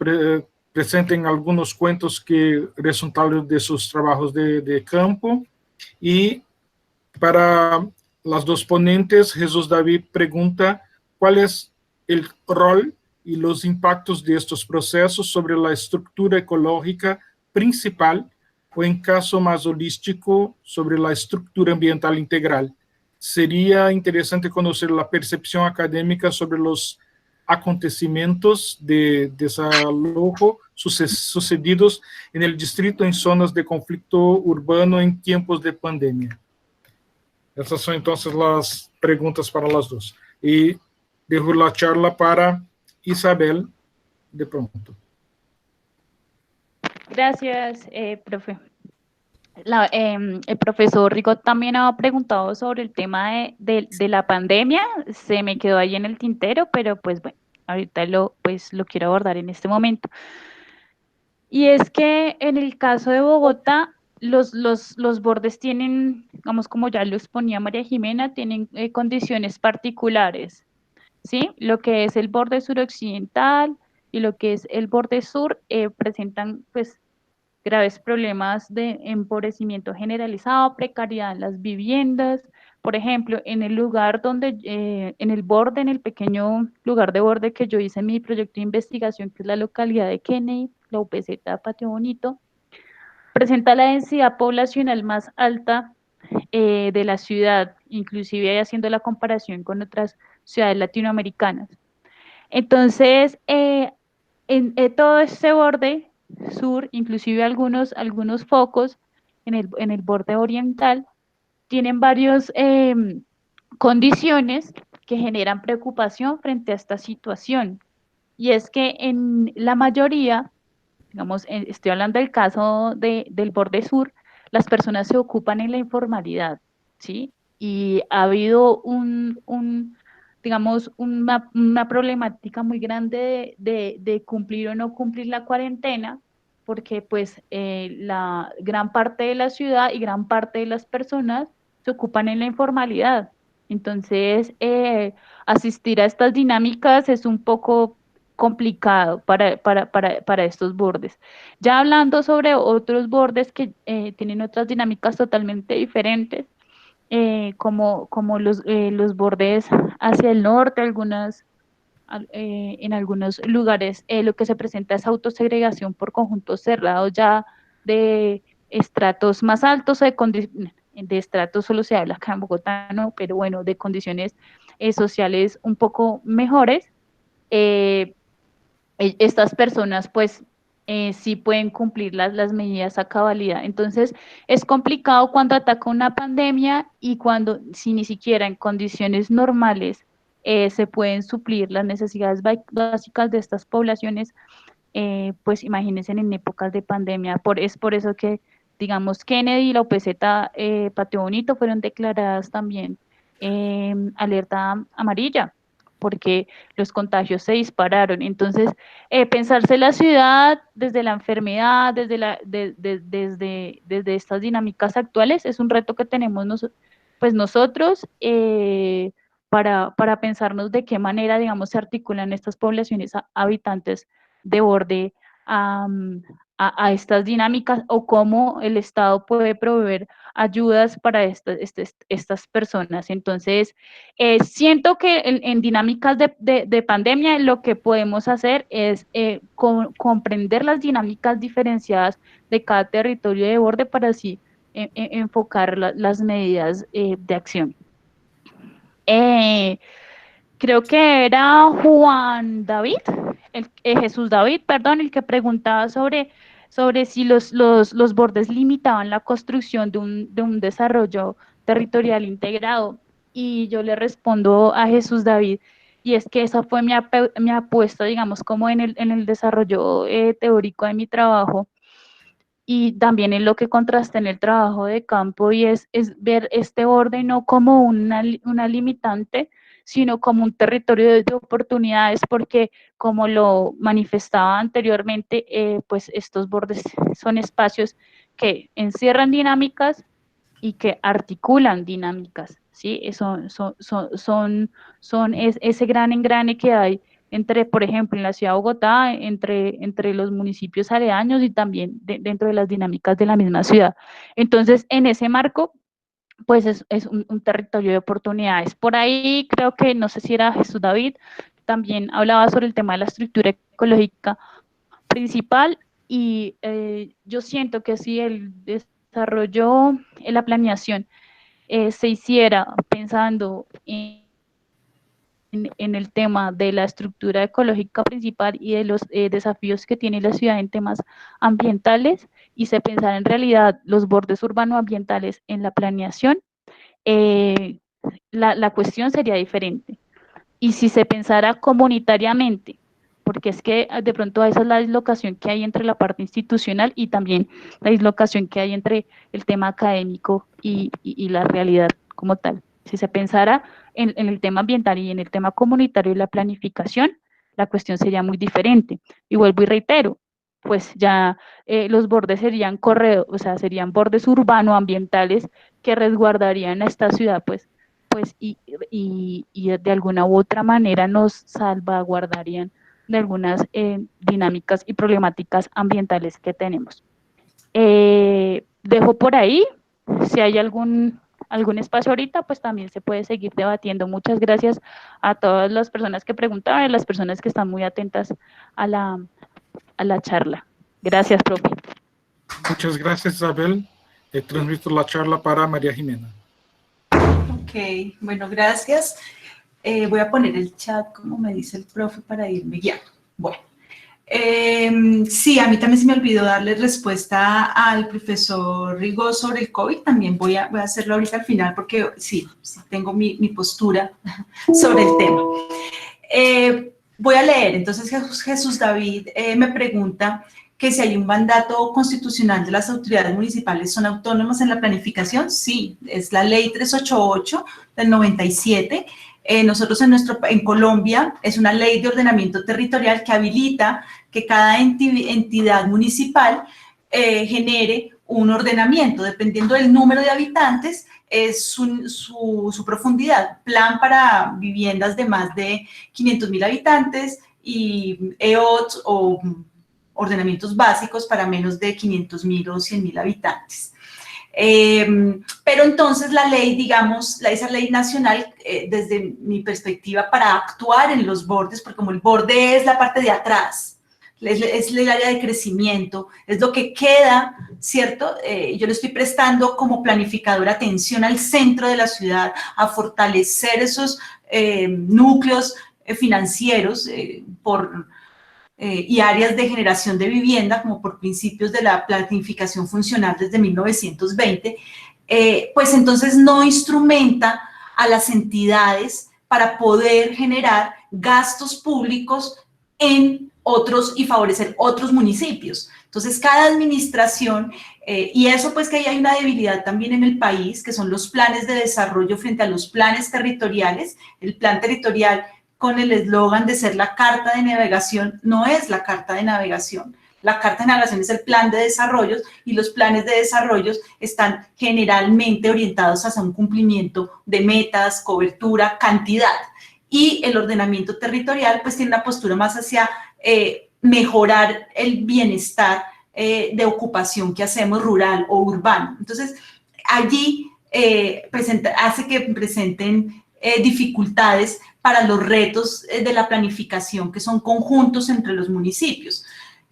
presenten algunos cuentos que resultaron de sus trabajos de campo. Y para las dos ponentes, Jesús David pregunta: ¿cuál es el rol y los impactos de estos procesos sobre la estructura ecológica principal, o en caso más holístico, sobre la estructura ambiental integral? Sería interesante conocer la percepción académica sobre los acontecimientos de desalojo sucedidos en el distrito en zonas de conflicto urbano en tiempos de pandemia. Estas son entonces las preguntas para las dos. Y dejo la charla para Isabel de pronto. Gracias, profe. El profesor Rigot también ha preguntado sobre el tema de la pandemia. Se me quedó ahí en el tintero, pero pues bueno, ahorita lo quiero abordar en este momento. Y es que en el caso de Bogotá, los bordes tienen, digamos, como ya lo exponía María Jimena, tienen condiciones particulares. ¿sí? Lo que es el borde suroccidental y lo que es el borde sur presentan pues graves problemas de empobrecimiento generalizado, precariedad en las viviendas. Por ejemplo, en el lugar donde, en el borde, en el pequeño lugar de borde que yo hice mi proyecto de investigación, que es la localidad de Kennedy, la UPZ Patio Bonito, presenta la densidad poblacional más alta de la ciudad, inclusive haciendo la comparación con otras ciudades latinoamericanas. Entonces, todo este borde sur, inclusive algunos focos en el borde oriental, tienen varias condiciones que generan preocupación frente a esta situación. Y es que en la mayoría, digamos, estoy hablando del caso del borde sur, las personas se ocupan en la informalidad, ¿sí? Y ha habido digamos, una problemática muy grande de cumplir o no cumplir la cuarentena, porque pues la gran parte de la ciudad y gran parte de las personas se ocupan en la informalidad. Entonces, asistir a estas dinámicas es un poco complicado para estos bordes. Ya hablando sobre otros bordes que tienen otras dinámicas totalmente diferentes, como los bordes hacia el norte, en algunos lugares lo que se presenta es autosegregación por conjuntos cerrados ya de estratos más altos o de estratos solo se habla acá en Bogotá, no, pero bueno, de condiciones sociales un poco mejores. Eh, Estas personas pues sí pueden cumplir las medidas a cabalidad. Entonces es complicado cuando ataca una pandemia y cuando si ni siquiera en condiciones normales se pueden suplir las necesidades básicas de estas poblaciones, pues imagínense en épocas de pandemia. Es por eso que, digamos, Kennedy y la UPZ Patio Bonito fueron declaradas también alerta amarilla, porque los contagios se dispararon. Entonces, pensarse la ciudad desde la enfermedad, desde estas dinámicas actuales, es un reto que tenemos pues nosotros para pensarnos de qué manera, digamos, se articulan estas poblaciones habitantes de borde a, a estas dinámicas o cómo el Estado puede proveer ayudas para estas personas. Entonces, siento que en dinámicas de pandemia lo que podemos hacer es comprender las dinámicas diferenciadas de cada territorio de borde para así enfocar las medidas de acción. Creo que era Juan David, Jesús David, perdón, el que preguntaba sobre si los bordes limitaban la construcción de un desarrollo territorial integrado. Y yo le respondo a Jesús David, y es que esa fue mi apuesta, digamos, como en el desarrollo teórico de mi trabajo, y también en lo que contrasta en el trabajo de campo, y es ver este borde no como una limitante, sino como un territorio de oportunidades, porque como lo manifestaba anteriormente, pues estos bordes son espacios que encierran dinámicas y que articulan dinámicas, ¿sí? Son ese gran engrane que hay entre, por ejemplo, en la ciudad de Bogotá, entre los municipios aledaños y también dentro de las dinámicas de la misma ciudad. Entonces, en ese marco, pues es un territorio de oportunidades. Por ahí creo que, no sé si era Jesús David, también hablaba sobre el tema de la estructura ecológica principal, y yo siento que si el desarrollo, la planeación se hiciera pensando en el tema de la estructura ecológica principal y de los desafíos que tiene la ciudad en temas ambientales, y se pensara en realidad los bordes urbano-ambientales en la planeación, la cuestión sería diferente. Y si se pensara comunitariamente, porque es que de pronto esa es la dislocación que hay entre la parte institucional y también la dislocación que hay entre el tema académico y la realidad como tal. Si se pensara en el tema ambiental y en el tema comunitario y la planificación, la cuestión sería muy diferente. Y vuelvo y reitero, pues ya los bordes serían corredores, o sea, serían bordes urbano-ambientales que resguardarían a esta ciudad, pues, pues, y de alguna u otra manera nos salvaguardarían de algunas dinámicas y problemáticas ambientales que tenemos. Dejo por ahí, si hay algún espacio ahorita, pues también se puede seguir debatiendo. Muchas gracias a todas las personas que preguntaron y a las personas que están muy atentas a la charla. Gracias, profe. Muchas gracias, Isabel. Transmito la charla para María Jimena. Ok, bueno, gracias. Voy a poner el chat, como me dice el profe, para irme guiando. Bueno, sí, a mí también se me olvidó darle respuesta al profesor Rigo sobre el COVID. También voy a hacerlo ahorita al final, porque sí tengo mi postura sobre el tema. Voy a leer, entonces Jesús David me pregunta que si hay un mandato constitucional de las autoridades municipales, ¿son autónomas en la planificación? Sí, es la ley 388 del 97. Nosotros en Colombia es una ley de ordenamiento territorial que habilita que cada entidad municipal genere un ordenamiento, dependiendo del número de habitantes, es su profundidad. Plan para viviendas de más de 500.000 habitantes y EOTS o ordenamientos básicos para menos de 500.000 o 100.000 habitantes. Pero entonces la ley, digamos, esa ley nacional, desde mi perspectiva, para actuar en los bordes, porque como el borde es la parte de atrás, es el área de crecimiento, es lo que queda, ¿cierto? Yo le estoy prestando como planificadora atención al centro de la ciudad, a fortalecer esos núcleos financieros y áreas de generación de vivienda, como por principios de la planificación funcional desde 1920, pues entonces no instrumenta a las entidades para poder generar gastos públicos en otros y favorecer otros municipios. Entonces, cada administración, y eso pues que ahí hay una debilidad también en el país, que son los planes de desarrollo frente a los planes territoriales. El plan territorial, con el eslogan de ser la carta de navegación, no es la carta de navegación. La carta de navegación es el plan de desarrollos y los planes de desarrollos están generalmente orientados hacia un cumplimiento de metas, cobertura, cantidad. Y el ordenamiento territorial pues tiene una postura más hacia mejorar el bienestar de ocupación que hacemos rural o urbano. Entonces, allí hace que presenten dificultades para los retos de la planificación, que son conjuntos entre los municipios.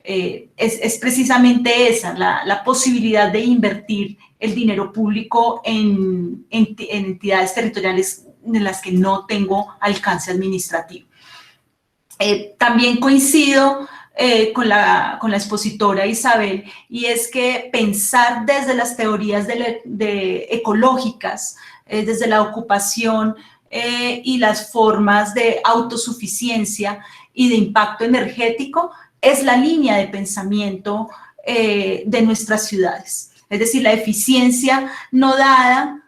Es precisamente esa, la posibilidad de invertir el dinero público en entidades territoriales en las que no tengo alcance administrativo. También coincido con la expositora Isabel, y es que pensar desde las teorías ecológicas, desde la ocupación y las formas de autosuficiencia y de impacto energético es la línea de pensamiento de nuestras ciudades. Es decir, la eficiencia no dada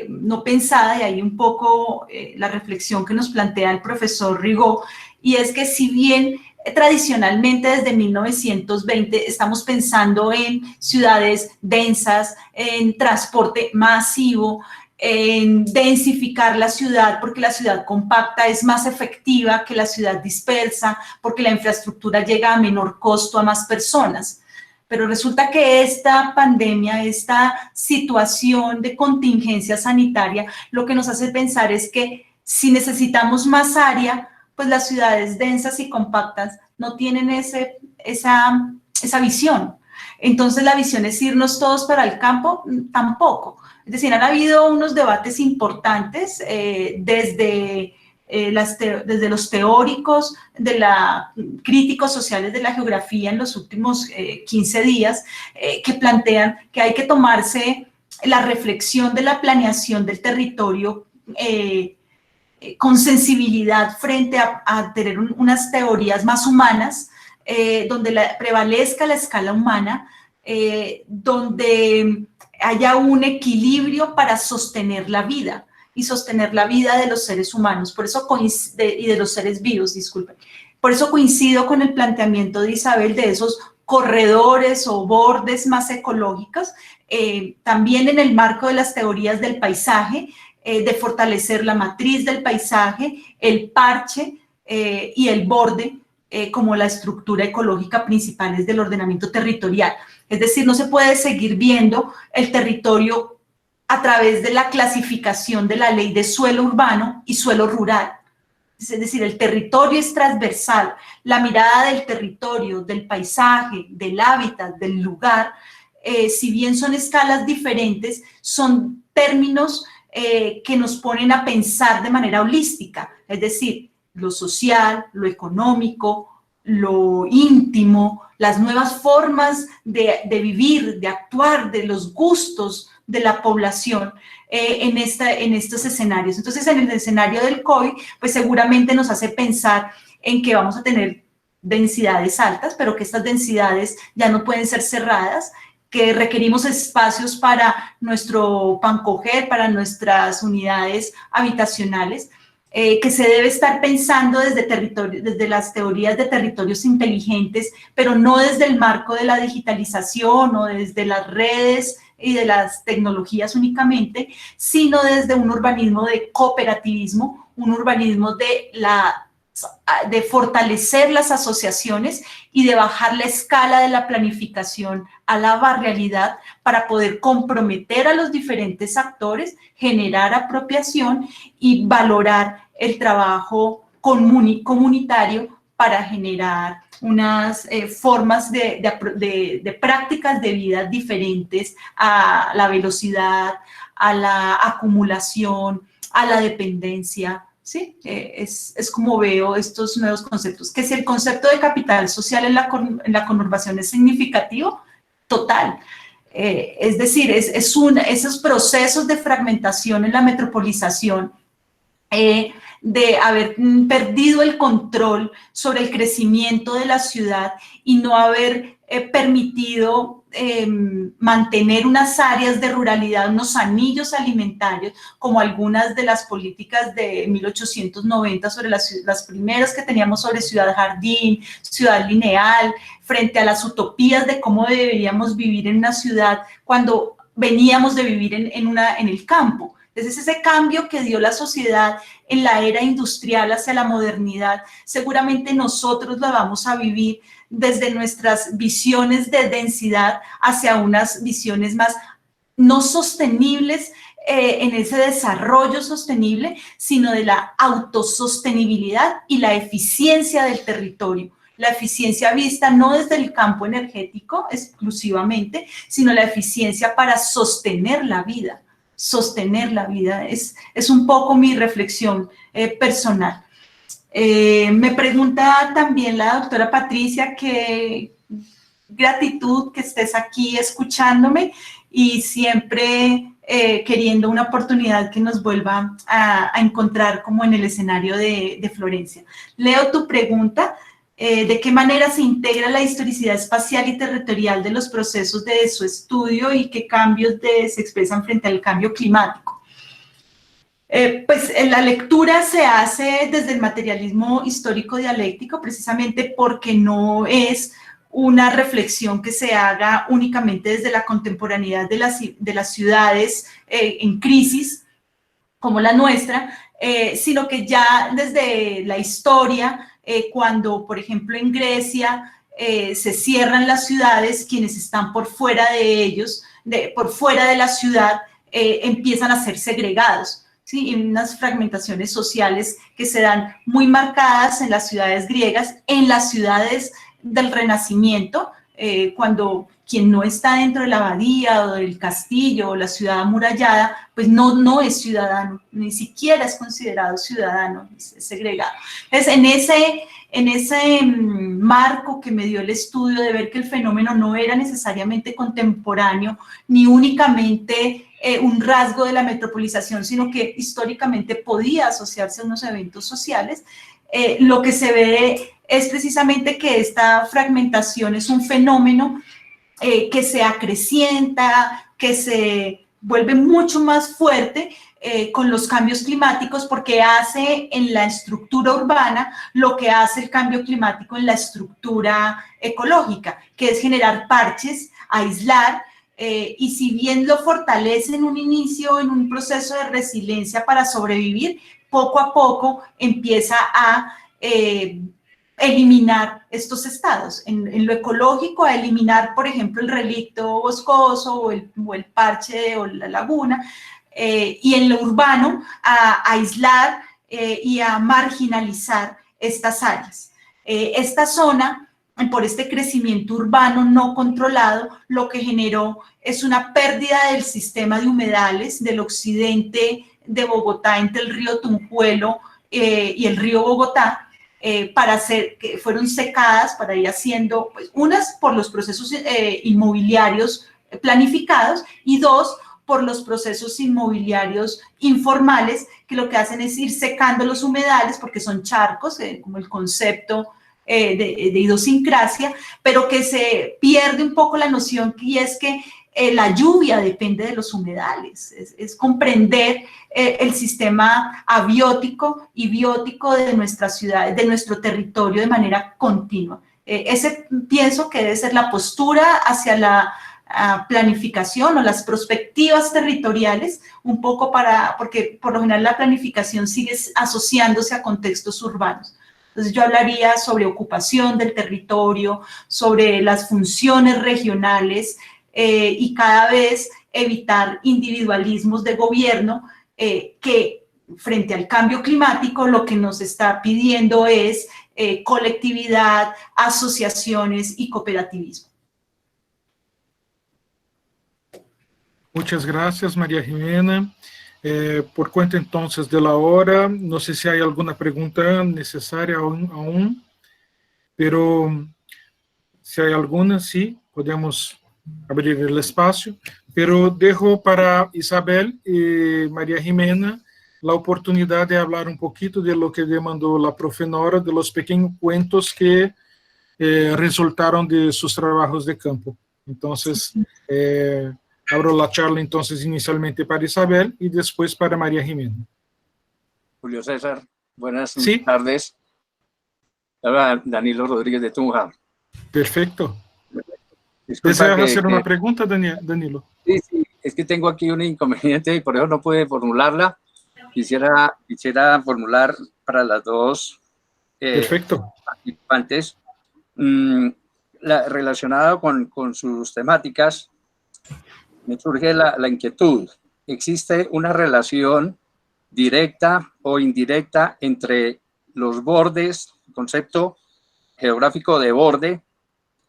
no pensada, y ahí un poco la reflexión que nos plantea el profesor Rigo, y es que si bien tradicionalmente desde 1920 estamos pensando en ciudades densas, en transporte masivo, en densificar la ciudad, porque la ciudad compacta es más efectiva que la ciudad dispersa, porque la infraestructura llega a menor costo a más personas. Pero resulta que esta pandemia, esta situación de contingencia sanitaria, lo que nos hace pensar es que si necesitamos más área, pues las ciudades densas y compactas no tienen esa visión. Entonces la visión es irnos todos para el campo, tampoco. Es decir, han habido unos debates importantes desde los teóricos, críticos sociales de la geografía en los últimos 15 días, que plantean que hay que tomarse la reflexión de la planeación del territorio con sensibilidad frente a tener unas teorías más humanas, donde prevalezca la escala humana, donde haya un equilibrio para sostener la vida y sostener la vida de los seres humanos, y de los seres vivos, disculpen. Por eso coincido con el planteamiento de Isabel de esos corredores o bordes más ecológicos, también en el marco de las teorías del paisaje, de fortalecer la matriz del paisaje, el parche y el borde como la estructura ecológica principales del ordenamiento territorial. Es decir, no se puede seguir viendo el territorio a través de la clasificación de la ley de suelo urbano y suelo rural. Es decir, el territorio es transversal, la mirada del territorio, del paisaje, del hábitat, del lugar, si bien son escalas diferentes, son términos que nos ponen a pensar de manera holística, es decir, lo social, lo económico, lo íntimo, las nuevas formas de vivir, de actuar, de los gustos de la población en estos escenarios. Entonces, en el escenario del COVID, pues seguramente nos hace pensar en que vamos a tener densidades altas, pero que estas densidades ya no pueden ser cerradas, que requerimos espacios para nuestro pancoger, para nuestras unidades habitacionales, que se debe estar pensando desde las teorías de territorios inteligentes, pero no desde el marco de la digitalización o desde las redes y de las tecnologías únicamente, sino desde un urbanismo de cooperativismo, un urbanismo de fortalecer las asociaciones y de bajar la escala de la planificación a la barrialidad para poder comprometer a los diferentes actores, generar apropiación y valorar el trabajo comunitario para generar unas formas de prácticas de vida diferentes a la velocidad, a la acumulación, a la dependencia. Sí, es como veo estos nuevos conceptos. Que si el concepto de capital social en la conurbación es significativo, total. Es decir, esos procesos de fragmentación en la metropolización, de haber perdido el control sobre el crecimiento de la ciudad y no haber permitido mantener unas áreas de ruralidad, unos anillos alimentarios, como algunas de las políticas de 1890 sobre las primeras que teníamos sobre ciudad jardín, ciudad lineal, frente a las utopías de cómo deberíamos vivir en una ciudad cuando veníamos de vivir en el campo. Entonces, ese cambio que dio la sociedad en la era industrial hacia la modernidad, seguramente nosotros lo vamos a vivir desde nuestras visiones de densidad hacia unas visiones más no sostenibles en ese desarrollo sostenible, sino de la autosostenibilidad y la eficiencia del territorio. La eficiencia vista no desde el campo energético exclusivamente, sino la eficiencia para sostener la vida. Sostener la vida es un poco mi reflexión personal. Me pregunta también la doctora Patricia que gratitud que estés aquí escuchándome y siempre queriendo una oportunidad que nos vuelva a encontrar como en el escenario de Florencia. Leo tu pregunta. ¿De qué manera se integra la historicidad espacial y territorial de los procesos de su estudio y qué cambios se expresan frente al cambio climático? Pues la lectura se hace desde el materialismo histórico dialéctico, precisamente porque no es una reflexión que se haga únicamente desde la contemporaneidad de las ciudades en crisis, como la nuestra, sino que ya desde la historia, cuando, por ejemplo, en Grecia se cierran las ciudades, quienes están por fuera de ellos, por fuera de la ciudad, empiezan a ser segregados, ¿sí? En unas fragmentaciones sociales que se dan muy marcadas en las ciudades griegas, en las ciudades del Renacimiento, cuando quien no está dentro de la abadía o del castillo o la ciudad amurallada, pues no es ciudadano, ni siquiera es considerado ciudadano, es segregado. Entonces, en ese marco que me dio el estudio de ver que el fenómeno no era necesariamente contemporáneo, ni únicamente un rasgo de la metropolización, sino que históricamente podía asociarse a unos eventos sociales, lo que se ve es precisamente que esta fragmentación es un fenómeno que se acrecienta, que se vuelve mucho más fuerte con los cambios climáticos, porque hace en la estructura urbana lo que hace el cambio climático en la estructura ecológica, que es generar parches, aislar, y si bien lo fortalece en un inicio, en un proceso de resiliencia para sobrevivir, poco a poco empieza a eliminar estos estados. En lo ecológico, a eliminar, por ejemplo, el relicto boscoso o el parche o la laguna, y en lo urbano, a aislar y a marginalizar estas áreas. Esta zona, por este crecimiento urbano no controlado, lo que generó es una pérdida del sistema de humedales del occidente de Bogotá, entre el río Tunjuelo y el río Bogotá, para hacer, que fueron secadas para ir haciendo, pues, unas por los procesos inmobiliarios planificados y dos, por los procesos inmobiliarios informales, que lo que hacen es ir secando los humedales, porque son charcos, como el concepto de idiosincrasia, pero que se pierde un poco la noción, y es que la lluvia depende de los humedales, es comprender el sistema abiótico y biótico de nuestras ciudades, de nuestro territorio de manera continua. Ese pienso que debe ser la postura hacia la planificación o las perspectivas territoriales, un poco porque por lo general la planificación sigue asociándose a contextos urbanos. Entonces yo hablaría sobre ocupación del territorio, sobre las funciones regionales, y cada vez evitar individualismos de gobierno que frente al cambio climático lo que nos está pidiendo es colectividad, asociaciones y cooperativismo. Muchas gracias, María Jimena. Por cuenta entonces de la hora, no sé si hay alguna pregunta necesaria aún, pero si hay alguna, sí, podemos abrir el espacio, pero dejo para Isabel y María Jimena la oportunidad de hablar un poquito de lo que demandó la profe Nora, de los pequeños cuentos que resultaron de sus trabajos de campo. Entonces, abro la charla entonces inicialmente para Isabel y después para María Jimena. Julio César, buenas ¿Sí? tardes. Habla Danilo Rodríguez de Tunja. Perfecto. Disculpa ¿Deseas hacer una pregunta, Danilo? Sí, sí, es que tengo aquí un inconveniente y por eso no pude formularla. Quisiera formular para las dos Perfecto. participantes, relacionado con sus temáticas. Me surge la inquietud. ¿Existe una relación directa o indirecta entre los bordes, el concepto geográfico de borde,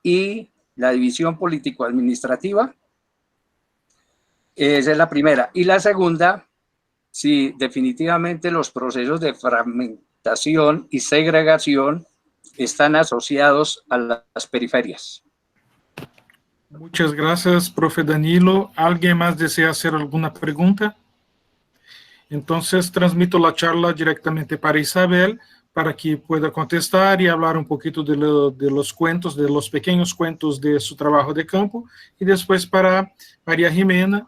y la división político-administrativa? Esa es la primera. Y la segunda, si definitivamente los procesos de fragmentación y segregación están asociados a las periferias. Muchas gracias, profe Danilo. ¿Alguien más desea hacer alguna pregunta? Entonces, transmito la charla directamente para Isabel, para que pueda contestar y hablar un poquito de los cuentos, de los pequeños cuentos de su trabajo de campo, y después para María Jimena,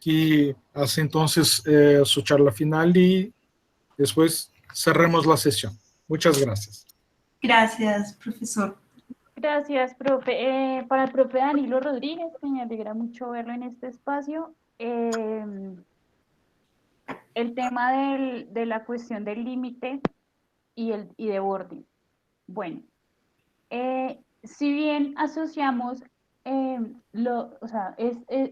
que hace entonces su charla final y después cerramos la sesión. Muchas gracias. Gracias, profesor. Gracias, profe. Para el profe Danilo Rodríguez, que me alegra mucho verlo en este espacio, el tema de la cuestión del límite y de borde. Bueno, si bien asociamos,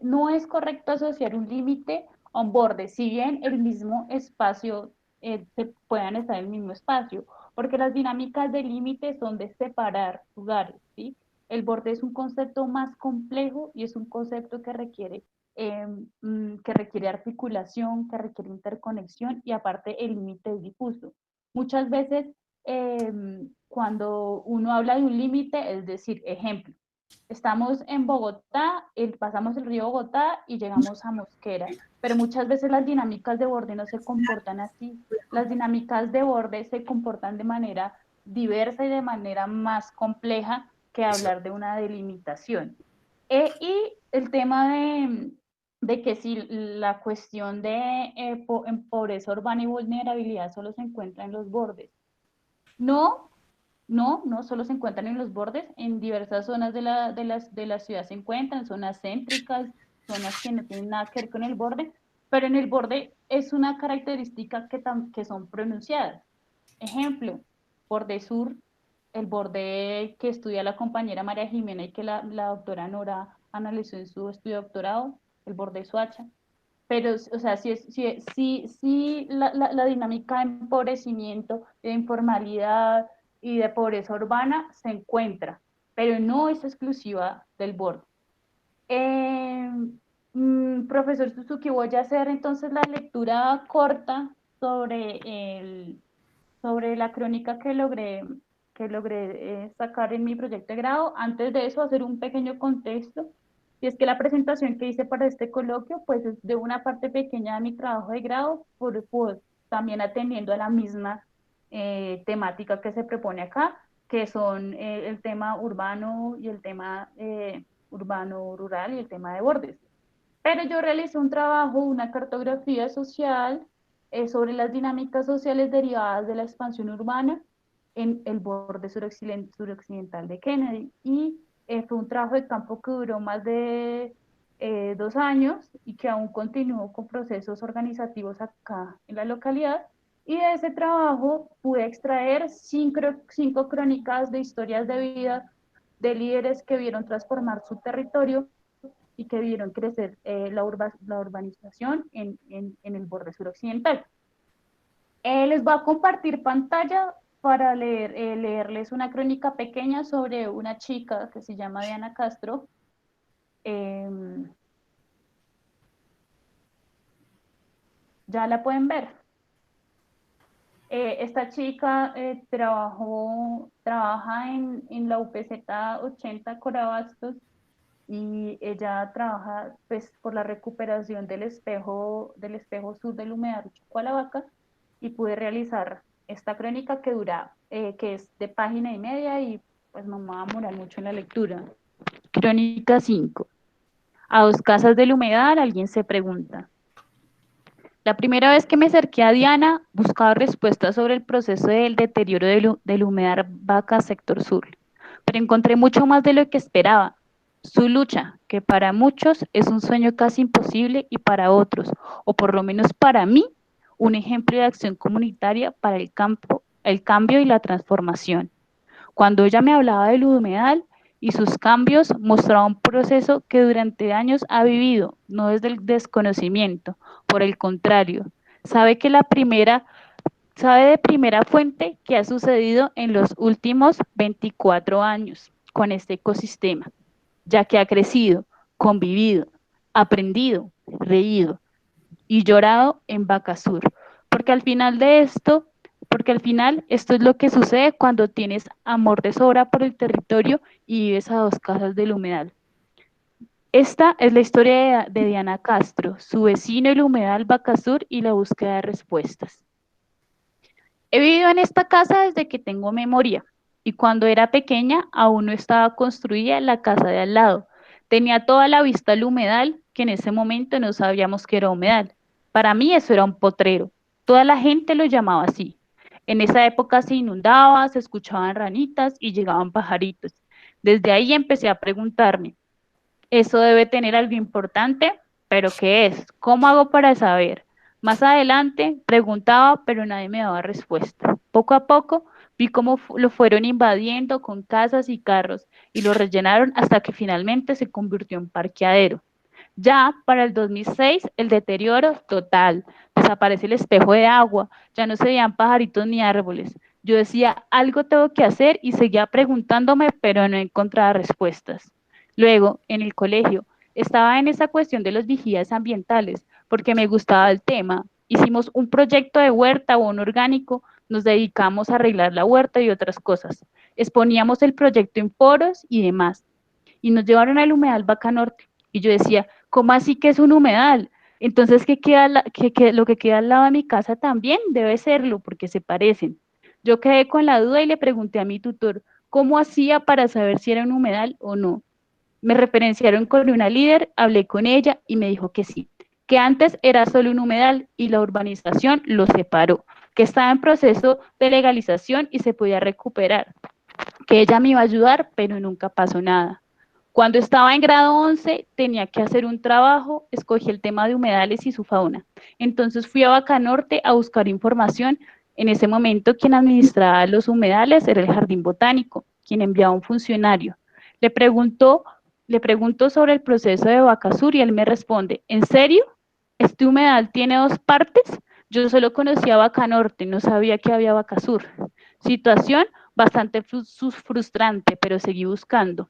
no es correcto asociar un límite a un borde, si bien el mismo espacio, se puedan estar en el mismo espacio, porque las dinámicas de límite son de separar lugares, ¿sí? El borde es un concepto más complejo y es un concepto que requiere articulación, que requiere interconexión, y aparte el límite es difuso. Muchas veces cuando uno habla de un límite, es decir, ejemplo, estamos en Bogotá, pasamos el río Bogotá y llegamos a Mosquera, pero muchas veces las dinámicas de borde no se comportan así. Las dinámicas de borde se comportan de manera diversa y de manera más compleja que hablar de una delimitación. Y el tema de que si la cuestión de pobreza urbana y vulnerabilidad solo se encuentra en los bordes. No, no solo se encuentran en los bordes, en diversas zonas de la ciudad se encuentran, zonas céntricas, zonas que no tienen nada que ver con el borde, pero en el borde es una característica que son pronunciadas. Ejemplo, borde sur, el borde que estudia la compañera María Jimena y que la doctora Nora analizó en su estudio de doctorado, el borde Suacha. Pero, o sea, sí la dinámica de empobrecimiento, de informalidad y de pobreza urbana se encuentra, pero no es exclusiva del borde. Profesor Suzuki, voy a hacer entonces la lectura corta sobre la crónica que logré sacar en mi proyecto de grado. Antes de eso, hacer un pequeño contexto. Y es que la presentación que hice para este coloquio, pues es de una parte pequeña de mi trabajo de grado, también atendiendo a la misma temática que se propone acá, que son el tema urbano y el tema urbano-rural y el tema de bordes. Pero yo realicé un trabajo, una cartografía social sobre las dinámicas sociales derivadas de la expansión urbana en el borde suroccidental de Kennedy. Y fue un trabajo de campo que duró más de 2 años y que aún continuó con procesos organizativos acá en la localidad. Y de ese trabajo pude extraer 5 crónicas de historias de vida de líderes que vieron transformar su territorio y que vieron crecer la urbanización en el borde suroccidental. Les voy a compartir pantalla para leerles una crónica pequeña sobre una chica que se llama Diana Castro. Ya la pueden ver. Esta chica trabaja en la UPZ 80 Corabastos, y ella trabaja pues por la recuperación del espejo sur del humedal Chucualavaca, y pude realizar esta crónica que que es de página y media, y pues no me va a demorar mucho en la lectura. Crónica 5. A 2 casas del humedal alguien se pregunta. La primera vez que me acerqué a Diana, buscaba respuestas sobre el proceso del deterioro del humedal Vaca sector sur, pero encontré mucho más de lo que esperaba. Su lucha, que para muchos es un sueño casi imposible y para otros, o por lo menos para mí, un ejemplo de acción comunitaria para el cambio y la transformación. Cuando ella me hablaba del humedal y sus cambios, mostraba un proceso que durante años ha vivido, no desde el desconocimiento, por el contrario, sabe de primera fuente qué ha sucedido en los últimos 24 años con este ecosistema, ya que ha crecido, convivido, aprendido, reído y llorado en Vaca Sur, porque al final esto es lo que sucede cuando tienes amor de sobra por el territorio y vives a 2 casas del humedal. Esta es la historia de Diana Castro, su vecino el humedal Vaca Sur y la búsqueda de respuestas. He vivido en esta casa desde que tengo memoria, y cuando era pequeña aún no estaba construida la casa de al lado. Tenía toda la vista al humedal, que en ese momento no sabíamos que era humedal. Para mí eso era un potrero. Toda la gente lo llamaba así. En esa época se inundaba, se escuchaban ranitas y llegaban pajaritos. Desde ahí empecé a preguntarme, eso debe tener algo importante, pero ¿qué es? ¿Cómo hago para saber? Más adelante preguntaba, pero nadie me daba respuesta. Poco a poco vi cómo lo fueron invadiendo con casas y carros y lo rellenaron hasta que finalmente se convirtió en parqueadero. Ya para el 2006, el deterioro total. Desaparece el espejo de agua, ya no se veían pajaritos ni árboles. Yo decía, algo tengo que hacer, y seguía preguntándome, pero no encontraba respuestas. Luego, en el colegio, estaba en esa cuestión de los vigías ambientales, porque me gustaba el tema. Hicimos un proyecto de huerta o un orgánico, nos dedicamos a arreglar la huerta y otras cosas. Exponíamos el proyecto en foros y demás. Y nos llevaron al humedal Vaca Norte. Y yo decía, ¿cómo así que es un humedal? Entonces, lo que queda al lado de mi casa también debe serlo, porque se parecen. Yo quedé con la duda y le pregunté a mi tutor, ¿cómo hacía para saber si era un humedal o no? Me referenciaron con una líder, hablé con ella y me dijo que sí, que antes era solo un humedal y la urbanización lo separó, que estaba en proceso de legalización y se podía recuperar, que ella me iba a ayudar, pero nunca pasó nada. Cuando estaba en grado 11 tenía que hacer un trabajo, escogí el tema de humedales y su fauna. Entonces fui a Bacanorte a buscar información. En ese momento quien administraba los humedales era el Jardín Botánico, quien enviaba un funcionario. Le preguntó sobre el proceso de Bacasur y él me responde, ¿en serio? ¿Este humedal tiene 2 partes? Yo solo conocía Bacanorte, no sabía que había Bacasur. Situación bastante frustrante, pero seguí buscando.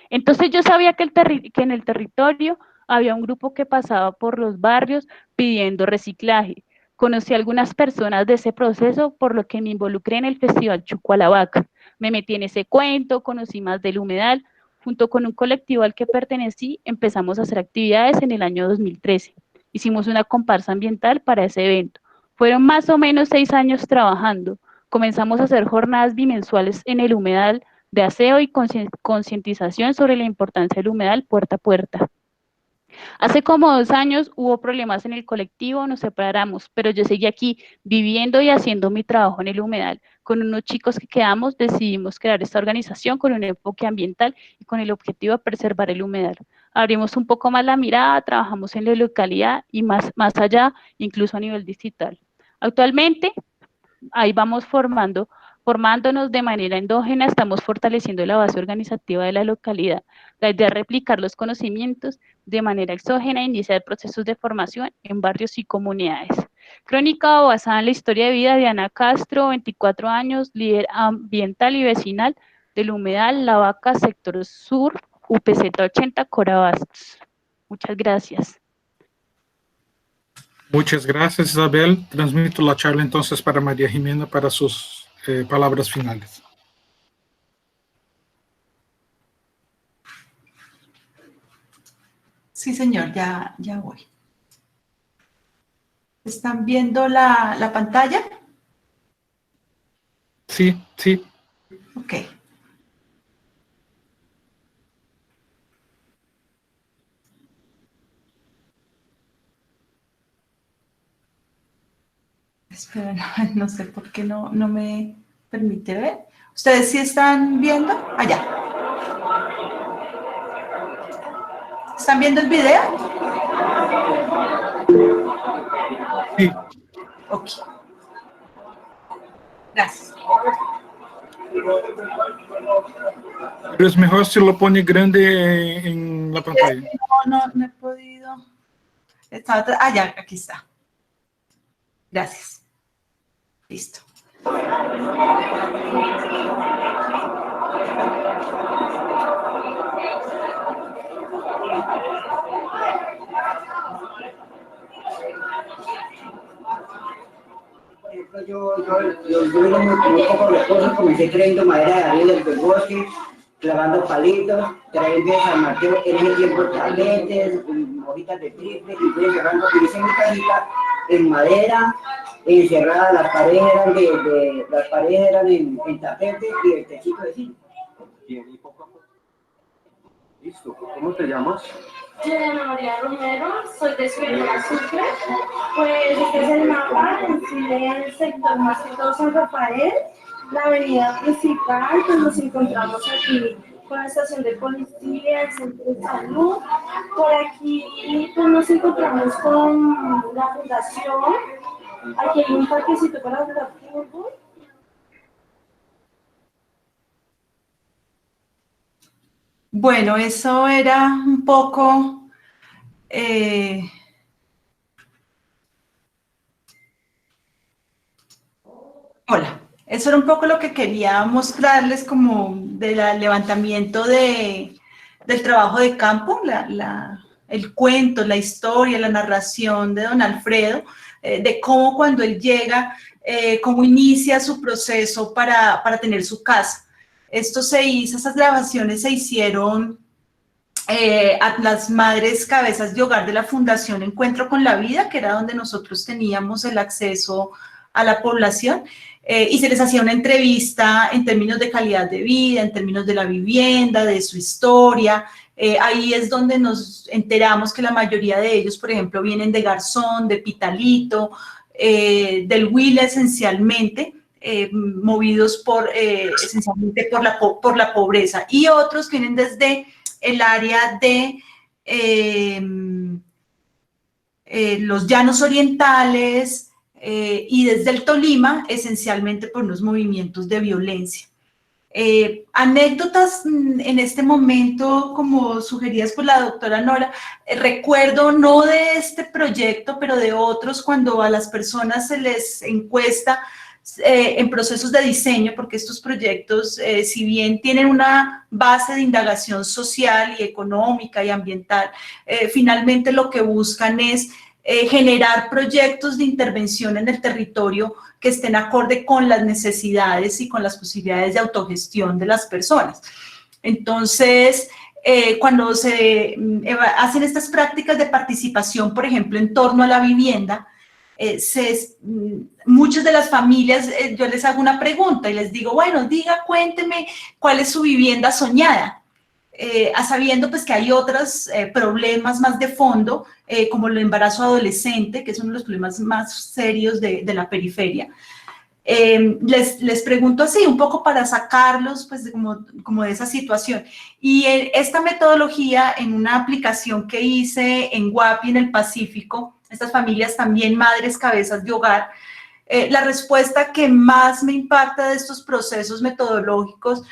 Entonces yo sabía que en el territorio había un grupo que pasaba por los barrios pidiendo reciclaje. Conocí a algunas personas de ese proceso, por lo que me involucré en el Festival Chuco a la Vaca. Me metí en ese cuento, conocí más del humedal. Junto con un colectivo al que pertenecí, empezamos a hacer actividades en el año 2013. Hicimos una comparsa ambiental para ese evento. Fueron más o menos 6 años trabajando. Comenzamos a hacer jornadas bimensuales en el humedal, de aseo y concientización sobre la importancia del humedal puerta a puerta. Hace como 2 años hubo problemas en el colectivo, nos separamos, pero yo seguí aquí viviendo y haciendo mi trabajo en el humedal. Con unos chicos que quedamos decidimos crear esta organización con un enfoque ambiental y con el objetivo de preservar el humedal. Abrimos un poco más la mirada, trabajamos en la localidad y más allá, incluso a nivel digital. Actualmente, ahí vamos formándonos de manera endógena, estamos fortaleciendo la base organizativa de la localidad. La idea es replicar los conocimientos de manera exógena e iniciar procesos de formación en barrios y comunidades. Crónica basada en la historia de vida de Ana Castro, 24 años, líder ambiental y vecinal del humedal La Vaca, sector sur, UPZ 80, Corabastos. Muchas gracias. Muchas gracias, Isabel. Transmito la charla entonces para María Jimena para sus palabras finales. Sí, señor, ya voy. ¿Están viendo la pantalla? Sí, sí. Ok. Espera, no sé por qué no me permite ver. ¿Ustedes sí están viendo? Allá. ¿Están viendo el video? Sí. Ok. Gracias. Pero es mejor si lo pone grande en la pantalla. No he podido. Ya, aquí está. Gracias. Listo. Yo era muy poco de cosas, comencé trayendo madera de arriba del bosque, clavando palitos, trayendo de San Mateo, en ese tiempo tabletes, hojitas de triple, y fui cerrando, hice mi cajita en madera, encerrada, las paredes eran en tapete y el techito de zinc. Bien, y poco a poco. Listo, ¿cómo te llamas? Ana María Romero, soy de Ciudad Sucre. Pues este es el mapa en sí del sector más que todo San Rafael, la avenida principal, pues nos encontramos aquí con la estación de policía, el centro de salud. Por aquí pues nos encontramos con la fundación, aquí hay un parquecito para jugar fútbol. Bueno, eso era un poco hola, eso era un poco lo que quería mostrarles como del levantamiento del trabajo de campo, el cuento, la historia, la narración de don Alfredo, de cómo cuando él llega, cómo inicia su proceso para tener su casa. Esas grabaciones se hicieron a las madres cabezas de hogar de la Fundación Encuentro con la Vida, que era donde nosotros teníamos el acceso a la población, y se les hacía una entrevista en términos de calidad de vida, en términos de la vivienda, de su historia, Ahí es donde nos enteramos que la mayoría de ellos, por ejemplo, vienen de Garzón, de Pitalito, del Huila esencialmente, movidos esencialmente por la pobreza. Y otros vienen desde el área de los llanos orientales y desde el Tolima, esencialmente por unos movimientos de violencia. Anécdotas en este momento, como sugeridas por la doctora Nora, recuerdo no de este proyecto, pero de otros, cuando a las personas se les encuesta en procesos de diseño, porque estos proyectos, si bien tienen una base de indagación social y económica y ambiental, finalmente lo que buscan es generar proyectos de intervención en el territorio que estén acorde con las necesidades y con las posibilidades de autogestión de las personas. Entonces, cuando se hacen estas prácticas de participación, por ejemplo, en torno a la vivienda, muchas de las familias, yo les hago una pregunta y les digo, bueno, cuénteme cuál es su vivienda soñada, sabiendo pues que hay otros problemas más de fondo, como el embarazo adolescente, que es uno de los problemas más serios de la periferia. Les pregunto así, un poco para sacarlos pues, como de esa situación. Y esta metodología, en una aplicación que hice en Guapi, en el Pacífico, estas familias también madres cabezas de hogar, la respuesta que más me impacta de estos procesos metodológicos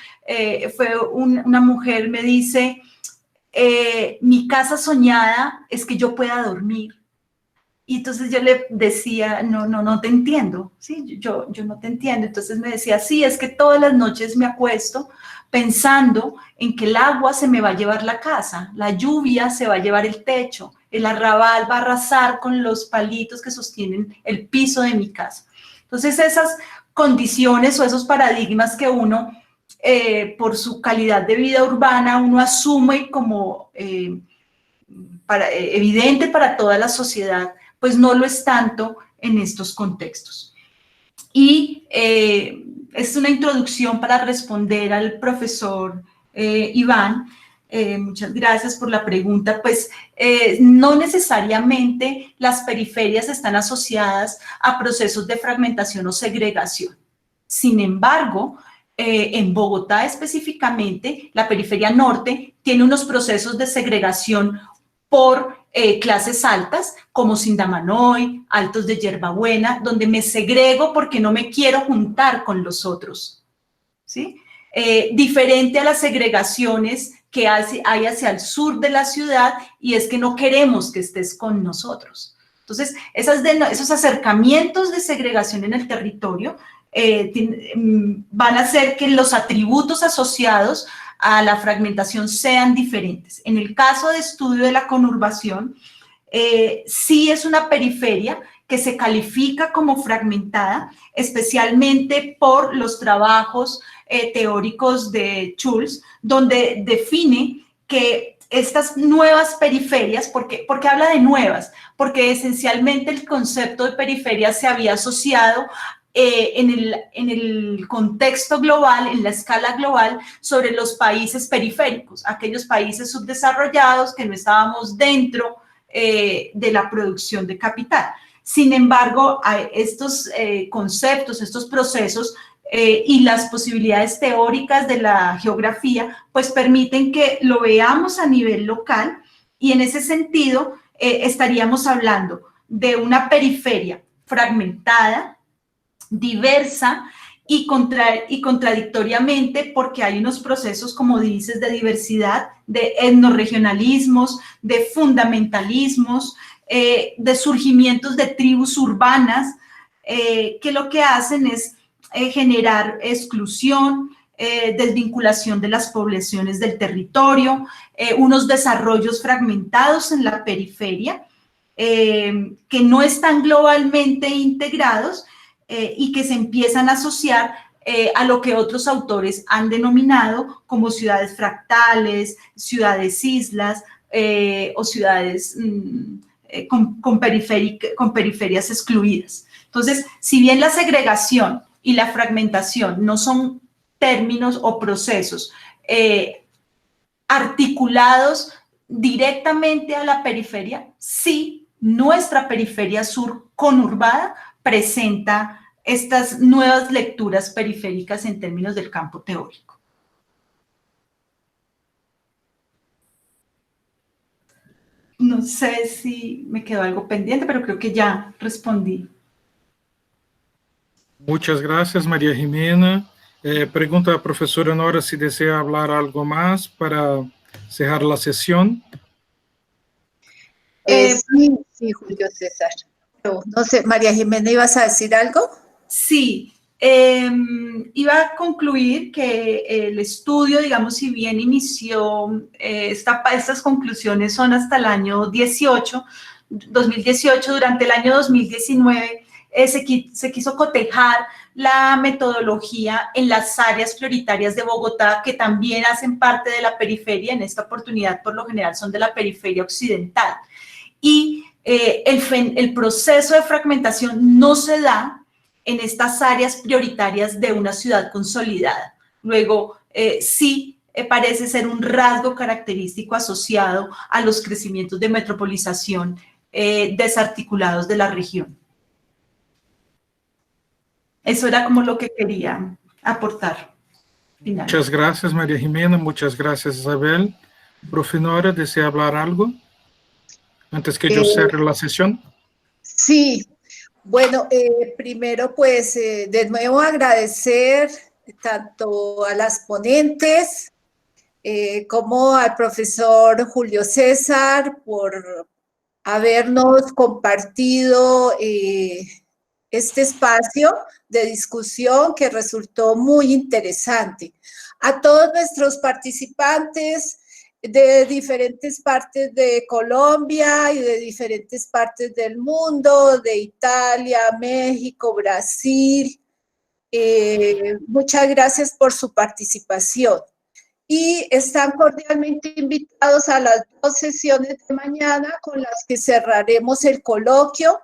fue una mujer me dice, mi casa soñada es que yo pueda dormir. Y entonces yo le decía, no te entiendo, ¿sí? Yo no te entiendo. Entonces me decía, sí, es que todas las noches me acuesto pensando en que el agua se me va a llevar la casa, la lluvia se va a llevar el techo, el arrabal va a arrasar con los palitos que sostienen el piso de mi casa. Entonces esas condiciones o esos paradigmas que uno, por su calidad de vida urbana, uno asume como evidente para toda la sociedad, pues no lo es tanto en estos contextos. Y es una introducción para responder al profesor Iván. Muchas gracias por la pregunta. Pues no necesariamente las periferias están asociadas a procesos de fragmentación o segregación. Sin embargo, en Bogotá específicamente, la periferia norte tiene unos procesos de segregación por clases altas, como Sindamanoy, Altos de Yerbabuena, donde me segrego porque no me quiero juntar con los otros, ¿sí? Diferente a las segregaciones que hay hacia el sur de la ciudad, y es que no queremos que estés con nosotros. Entonces, esos acercamientos de segregación en el territorio van a hacer que los atributos asociados a la fragmentación sean diferentes. En el caso de estudio de la conurbación, sí es una periferia que se califica como fragmentada, especialmente por los trabajos teóricos de Schulz, donde define que estas nuevas periferias, ¿por qué habla de nuevas? Porque esencialmente el concepto de periferia se había asociado en el contexto global, en la escala global, sobre los países periféricos, aquellos países subdesarrollados que no estábamos dentro de la producción de capital. Sin embargo, estos conceptos, estos procesos y las posibilidades teóricas de la geografía, pues permiten que lo veamos a nivel local, y en ese sentido estaríamos hablando de una periferia fragmentada, diversa y contradictoriamente, porque hay unos procesos, como dices, de diversidad, de etnorregionalismos, de fundamentalismos, de surgimientos de tribus urbanas, que lo que hacen es generar exclusión, desvinculación de las poblaciones del territorio, unos desarrollos fragmentados en la periferia, que no están globalmente integrados, y que se empiezan a asociar a lo que otros autores han denominado como ciudades fractales, ciudades islas o ciudades con periferias excluidas. Entonces, si bien la segregación y la fragmentación no son términos o procesos articulados directamente a la periferia, sí, nuestra periferia sur conurbada presenta estas nuevas lecturas periféricas en términos del campo teórico. No sé si me quedó algo pendiente, pero creo que ya respondí. Muchas gracias, María Jimena. Pregunta a la profesora Nora si desea hablar algo más para cerrar la sesión. Sí, Julio César. Pero, no sé, María Jimena, ¿ibas a decir algo? Sí, iba a concluir que el estudio, digamos, si bien inició, estas conclusiones son hasta el año 2018, durante el año 2019 se quiso cotejar la metodología en las áreas prioritarias de Bogotá, que también hacen parte de la periferia, en esta oportunidad por lo general son de la periferia occidental. Y el proceso de fragmentación no se da en estas áreas prioritarias de una ciudad consolidada. Luego, sí parece ser un rasgo característico asociado a los crecimientos de metropolización desarticulados de la región. Eso era como lo que quería aportar. Finalmente. Muchas gracias, María Jimena. Muchas gracias, Isabel. Profe Nora, ¿desea hablar algo antes que yo cierre la sesión? Sí. Bueno, primero pues de nuevo agradecer tanto a las ponentes como al profesor Julio César por habernos compartido este espacio de discusión que resultó muy interesante. A todos nuestros participantes de diferentes partes de Colombia y de diferentes partes del mundo, de Italia, México, Brasil. Muchas gracias por su participación. Y están cordialmente invitados a las 2 sesiones de mañana con las que cerraremos el coloquio